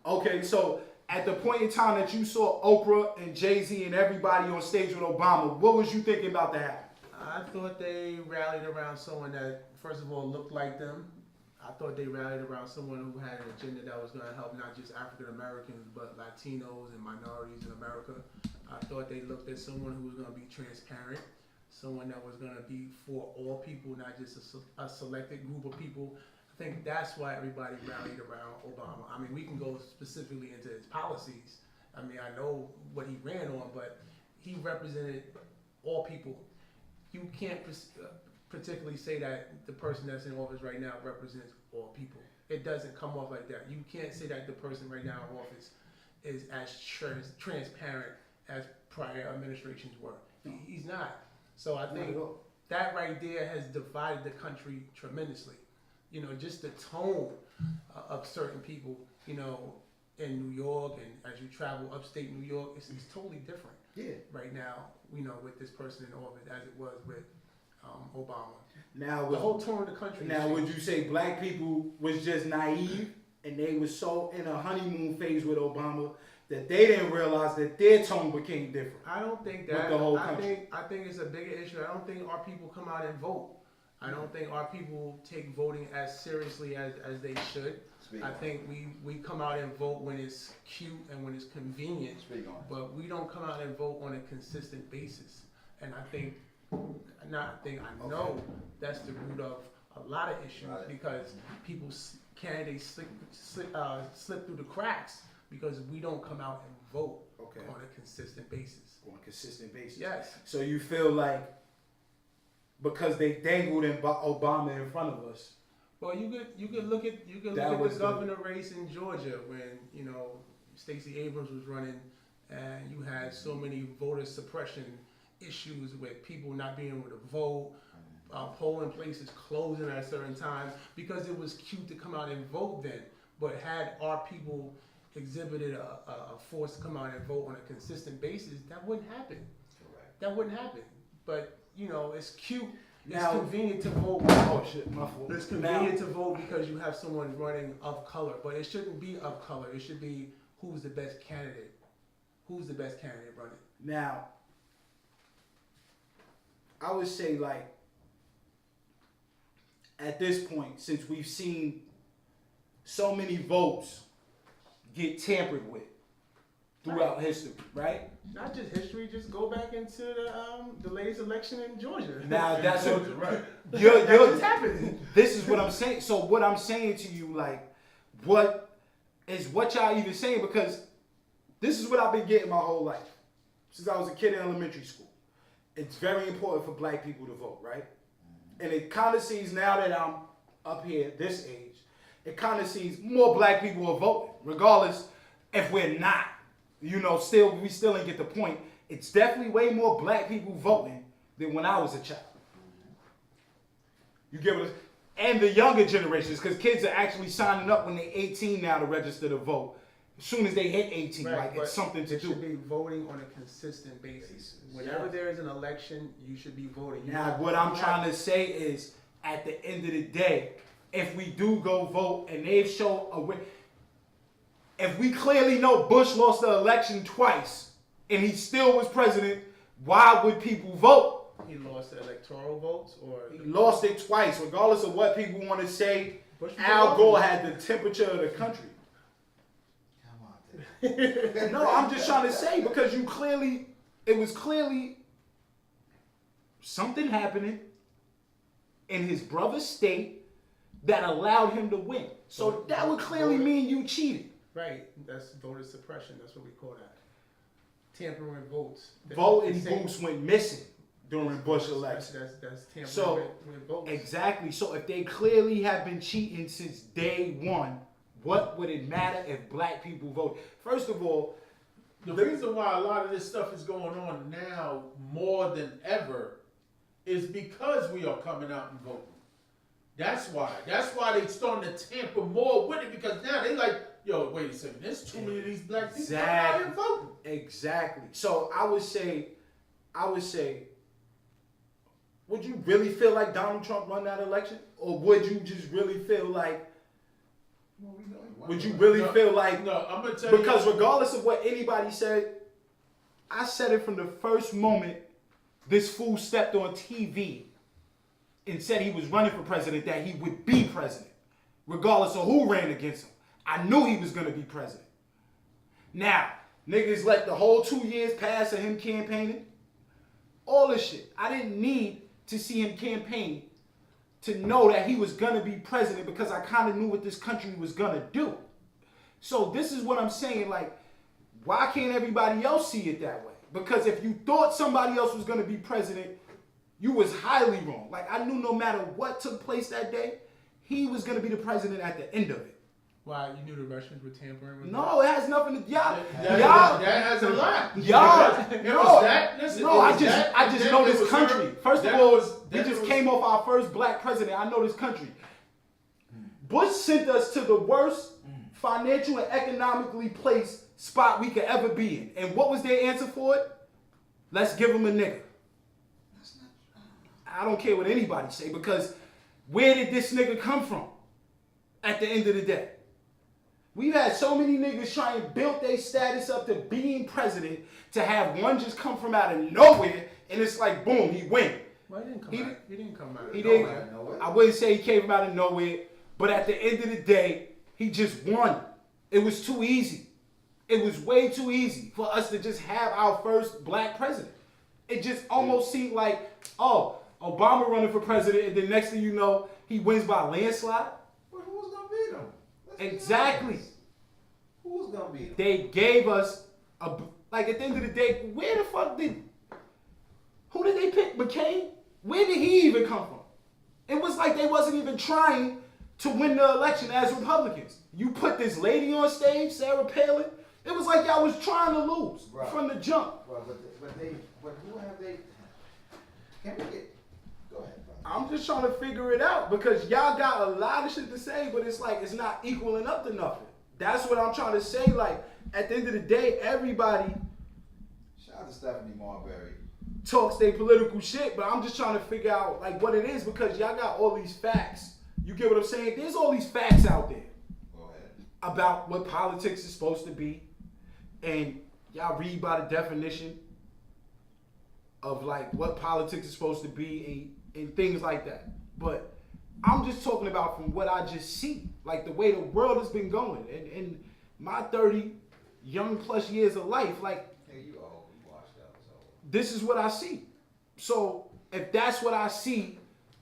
Okay, so at the point in time that you saw Oprah and Jay-Z and everybody on stage with Obama, what was you thinking about to happen? I thought they rallied around someone that, first of all, looked like them. I thought they rallied around someone who had an agenda that was going to help not just African Americans, but Latinos and minorities in America. I thought they looked at someone who was going to be transparent, someone that was going to be for all people, not just a selected group of people. I think that's why everybody rallied around Obama. I mean, we can go specifically into his policies. I mean, I know what he ran on, but he represented all people. You can't particularly say that the person that's in office right now represents all people. It doesn't come off like that. You can't say that the person right now in office is as transparent as prior administrations were. He's not. So I think that right there has divided the country tremendously. You know, just the tone of certain people, you know, in New York, and as you travel upstate New York, it's totally different. Yeah. Right now, you know, with this person in office as it was with Obama. Now, The whole tone of the country. now would you say black people was just naive and they was so in a honeymoon phase with Obama that they didn't realize that their tone became different? I don't think With that. the whole I country. think it's a bigger issue. I don't think our people come out and vote. I don't think our people take voting as seriously as they should. Speak I on it. think we come out and vote when it's cute and when it's convenient, Speak on it. but we don't come out and vote on a consistent basis. And I know that's the root of a lot of issues Right. because candidates slip through the cracks because we don't come out and vote Okay. on a consistent basis. On a consistent basis. Yes. So you feel like because they dangled Obama in front of us. Well, you could look at That was the governor race in Georgia when Stacey Abrams was running, and you had so many voter suppression issues with people not being able to vote, polling places closing at certain times because it was cute to come out and vote then. But had our people exhibited a force to come out and vote on a consistent basis, that wouldn't happen. Correct. That wouldn't happen. but you know, it's cute. It's Now- convenient to vote. Oh shit, my fault. It's convenient to vote because you have someone running of color, but it shouldn't be of color. It should be who's the best candidate. Who's the best candidate running? Now, I would say like at this point, since we've seen so many votes get tampered with throughout history, right? Not just history. Just go back into the latest election in Georgia. Now that's what right. you're What's happening? this is what I'm saying. So what I'm saying to you, like, what y'all even saying? Because this is what I've been getting my whole life since I was a kid in elementary school. It's very important for black people to vote, right? And it kind of seems now that I'm up here, this age, it kind of seems more black people are voting, regardless if we're not. You know, we still ain't get the point. It's definitely way more black people voting than when I was a child. You get what? And the younger generations, because kids are actually signing up when they're 18 now to register to vote. As soon as they hit 18, Right, like but it's something to it should do. be voting on a consistent basis. Whenever there is an election, you should be voting. Now, what I'm trying to say is, at the end of the day, if we do go vote and they've shown a win, if we clearly know Bush lost the election twice and he still was president, why would people vote? He lost the electoral votes, or He lost it twice, regardless of what people want to say. Bush was Al wrong. Gore had the temperature of the country. Come on, dude. No, I'm just trying to say because it was clearly something happening in his brother's state that allowed him to win. So that would clearly mean you cheated. right? That's voter suppression. That's what we call that. Tampering votes. Voting Same- booths went missing during Bush election. That's tampering So, with votes. Exactly. So if they clearly have been cheating since day one, what would it matter if black people vote? First of all, The reason why a lot of this stuff is going on now more than ever is because we are coming out and voting. That's why. That's why they starting to tamper more with it, because now they like, yo, wait a second, there's too many of these black people coming out here voting. Exactly. So I would say, would you really feel like Donald Trump won that election? Or would you just really feel like, would you really feel like, No, I'm gonna tell you. because regardless of what anybody said, I said it from the first moment this fool stepped on TV and said he was running for president, that he would be president, regardless of who ran against him. I knew he was going to be president. Now, niggas let the whole 2 years pass of him campaigning. All this shit. I didn't need to see him campaign to know that he was going to be president, because I kind of knew what this country was going to do. So this is what I'm saying, like, why can't everybody else see it that way? Because if you thought somebody else was going to be president, you was highly wrong. Like, I knew no matter what took place that day, he was going to be the president at the end of it. Why, you knew the Russians were tampering with No, it has nothing to y'all. that has a lot. Y'all, It no, was that. Listen, no, it was I just that, know then this it was country. her- First of that all, was- we that just was- came off our first black president. I know this country. Bush sent us to the worst financial and economically placed spot we could ever be in. And what was their answer for it? Let's give him a nigga. I don't care what anybody say, because where did this nigga come from at the end of the day? We've had so many niggas try and build their status up to being president, to have one just come from out of nowhere, and it's like, boom, he win. Well, he didn't come out. He didn't come out. He Nowhere. didn't. I wouldn't say he came out of nowhere, but at the end of the day, he just won. It was too easy. It was way too easy for us to just have our first black president. It just almost seemed like, oh, Obama running for president, and then next thing you know, he wins by a landslide. Well, who's gonna beat him? Let's be Exactly. honest. Who's gonna beat him? They gave us like, at the end of the day, who did they pick? McCain? Where did he even come from? It was like they wasn't even trying to win the election as Republicans. You put this lady on stage, Sarah Palin. It was like y'all was trying to lose Right. from the jump. Well, but who have they? Can we get? Go ahead, bro. I'm just trying to figure it out, because y'all got a lot of shit to say, but it's like it's not equaling up to nothing. That's what I'm trying to say. Like, at the end of the day, everybody. Shout out to Stephanie Marbury. talks their political shit, but I'm just trying to figure out like what it is because y'all got all these facts. You get what I'm saying? There's all these facts out there about what politics is supposed to be, and y'all read by the definition of like what politics is supposed to be and things like that. But I'm just talking about from what I just see, like the way the world has been going, and my 30 young plus years of life, like You washed up, so. this is what I see. So if that's what I see,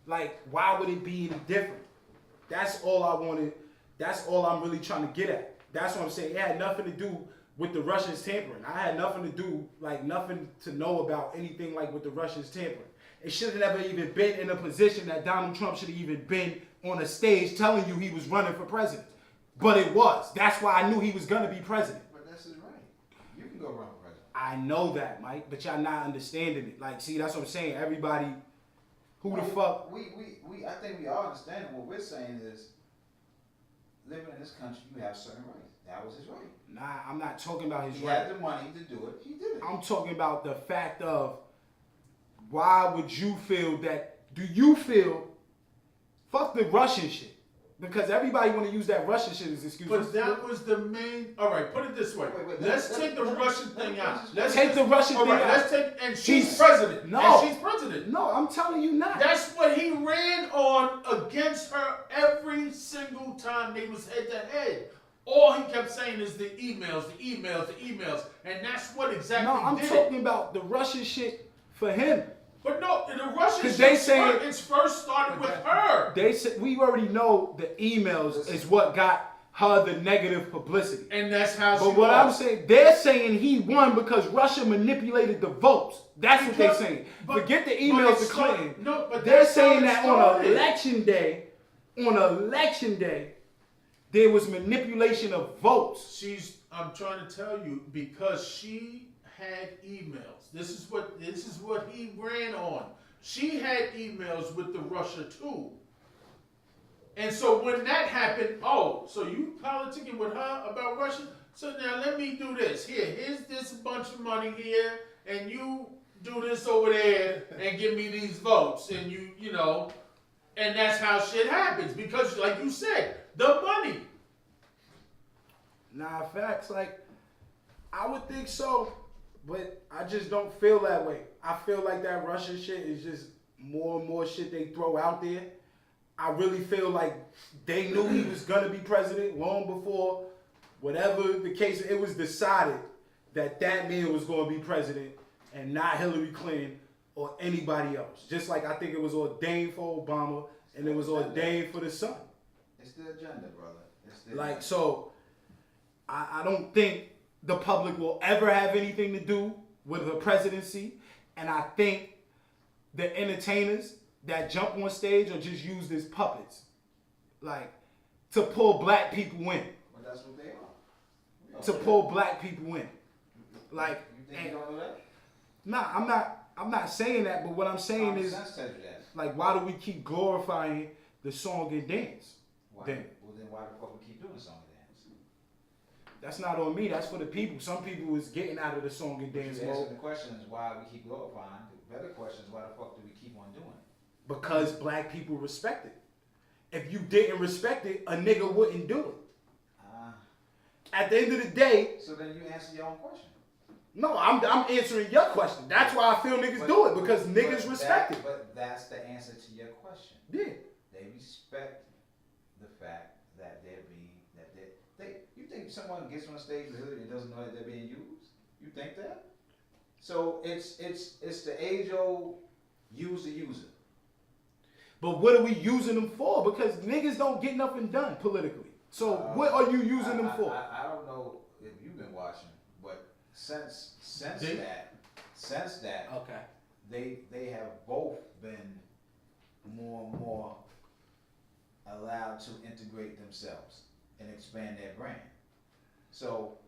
like why would it be any different? That's all I wanted. That's all I'm really trying to get at. That's what I'm saying. It had nothing to do with the Russians tampering. I had nothing to do, like nothing to know about anything like with the Russians tampering. It should have never even been in a position that Donald Trump should have even been on a stage telling you he was running for president. But it was. That's why I knew he was going to be president. But that's his right. You can go run for president. I know that, Mike, but y'all not understanding it. Like, see, that's what I'm saying. Everybody, who the fuck? I think we all understand what we're saying is, living in this country, you have certain rights. That was his right. Nah, I'm not talking about his He right. had the money to do it. He did it. I'm talking about the fact of why would you feel that? Do you feel? Fuck the Russian shit, because everybody want to use that Russian shit as excuse. But that was the main. All right, put it this way. Wait, let's take the Russian thing out. Let's take the Russian all thing right, out. Let's take and she's She's- president. no. And she's president. No, I'm telling you not. That's what he ran on against her every single time they was head to head. All he kept saying is the emails, and that's what exactly. No, I'm did talking it. about the Russian shit for him. But no, the Russian 'Cause shit they saying- it's first started with her. They said we already know the emails is what got her the negative publicity. And that's how she But what I'm was. saying, they're saying he won because Russia manipulated the votes. That's what they're Because- saying. but- Forget the but emails it to start- Clinton. no, but they're that's how saying it that on started. election day, there was manipulation of votes. I'm trying to tell you, because she had emails. This is what he ran on. She had emails with the Russia too. And so when that happened, so you politicking with her about Russia? So now let me do this. Here's this bunch of money here, and you do this over there and give me these votes. And you know, and that's how shit happens. Because like you said, the money. Nah, facts. Like, I would think so, but I just don't feel that way. I feel like that Russian shit is just more and more shit they throw out there. I really feel like they knew he was gonna be president long before, whatever the case, it was decided that that man was gonna be president and not Hillary Clinton or anybody else. Just like I think it was ordained for Obama and it was ordained for the son. It's the agenda, brother. It's the Like, agenda. so I don't think the public will ever have anything to do with the presidency. And I think the entertainers that jump on stage are just used as puppets. Like, to pull black people in. But that's what they are. To pull black people in. Like, You think you don't know that? nah, I'm not saying that, but what I'm saying Common is, sense tells you that. like, why do we keep glorifying the song and dance? Why? Then. Well, then why the fuck we keep doing the song and dance? That's not on me, that's for the people. Some people is getting out of the song and dance You mode. answer the question is why we keep glorifying. The better question is why the fuck do we keep on doing it? Because black people respect it. If you didn't respect it, a nigga wouldn't do it. At the end of the day, So then you answer your own question. no, I'm answering your question. That's why I feel niggas do it, because niggas respect it. But that's the answer to your question. Yeah. They respect the fact that you think someone gets on stage with Hillary and doesn't know that they're being used? You think that? So it's the age old use the user. But what are we using them for? Because niggas don't get nothing done politically. So what are you using them for? I don't know if you've been watching, but since They- that Okay. they have both been more and more allowed to integrate themselves and expand their brand. So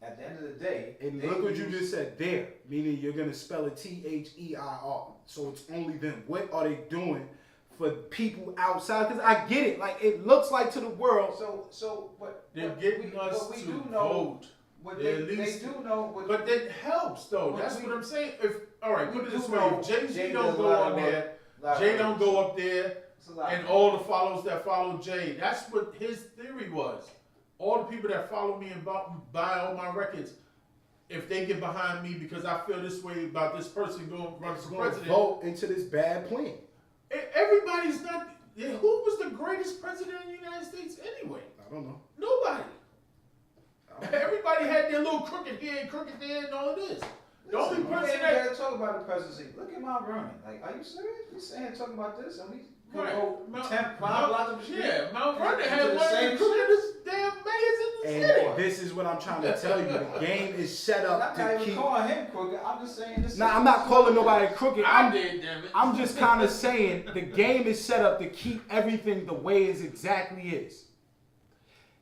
at the end of the day, And they look what you use- just said there, meaning you're gonna spell it THEIR. So it's only them. What are they doing for people outside? Because I get it. Like, it looks like to the world. So what They're what getting we, us what we to do know, vote. But At they least- do know. But that helps though. But That's we- what I'm saying. If all right, we put it do this way: know if Jay-Z Jay don't does a go lot on of there, work. Jay don't go up there, It's a lot. and all the follows that follow Jay. That's what his theory was. All the people that follow me and buy all my records, if they get behind me because I feel this way about this person going run for Gonna president, vote into this bad plan. everybody's not. Who was the greatest president in the United States anyway? I don't know. Nobody. Everybody had their little crooked here, and all of this. The only We person ain't that gotta talk about the presidency. Look at Mount Vernon. Like, are you serious? We sitting here talking about this, and we could Right. go Mount- 5 blocks up the street. yeah, Mount Vernon into had the one of same the shit. crookedest damn mayors in the city. And this is what I'm trying to tell you. The game is set I'm up not to even keep. calling him crooked. I'm just saying this. Nah, I'm not calling nobody crooked. I did, damn it. I'm just kind of saying the game is set up to keep everything the way it exactly is.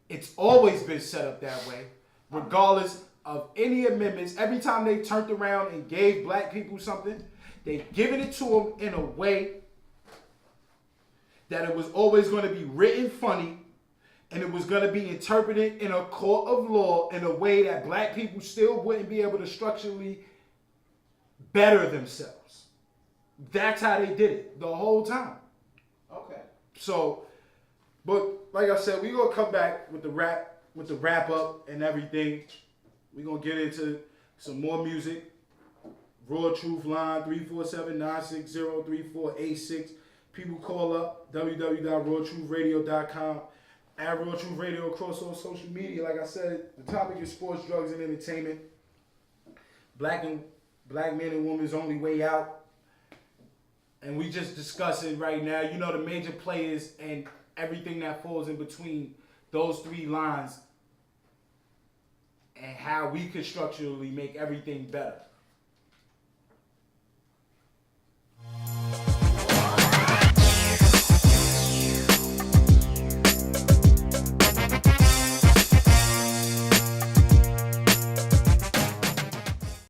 It's always been set up that way, regardless of any amendments. Every time they turned around and gave black people something, they've given it to them in a way that it was always going to be written funny, and it was going to be interpreted in a court of law in a way that black people still wouldn't be able to structurally better themselves. That's how they did it the whole time. Okay. So, but like I said, we gonna come back with the wrap up and everything. We gonna get into some more music. Raw Truth line 347-960-3486. People call up www.rawtruthradio.com. At Raw Truth Radio across all social media. Like I said, the topic is sports, drugs, and entertainment. Black men and women's only way out. And we just discussing right now, you know, the major players and everything that falls in between those three lines and how we could structurally make everything better.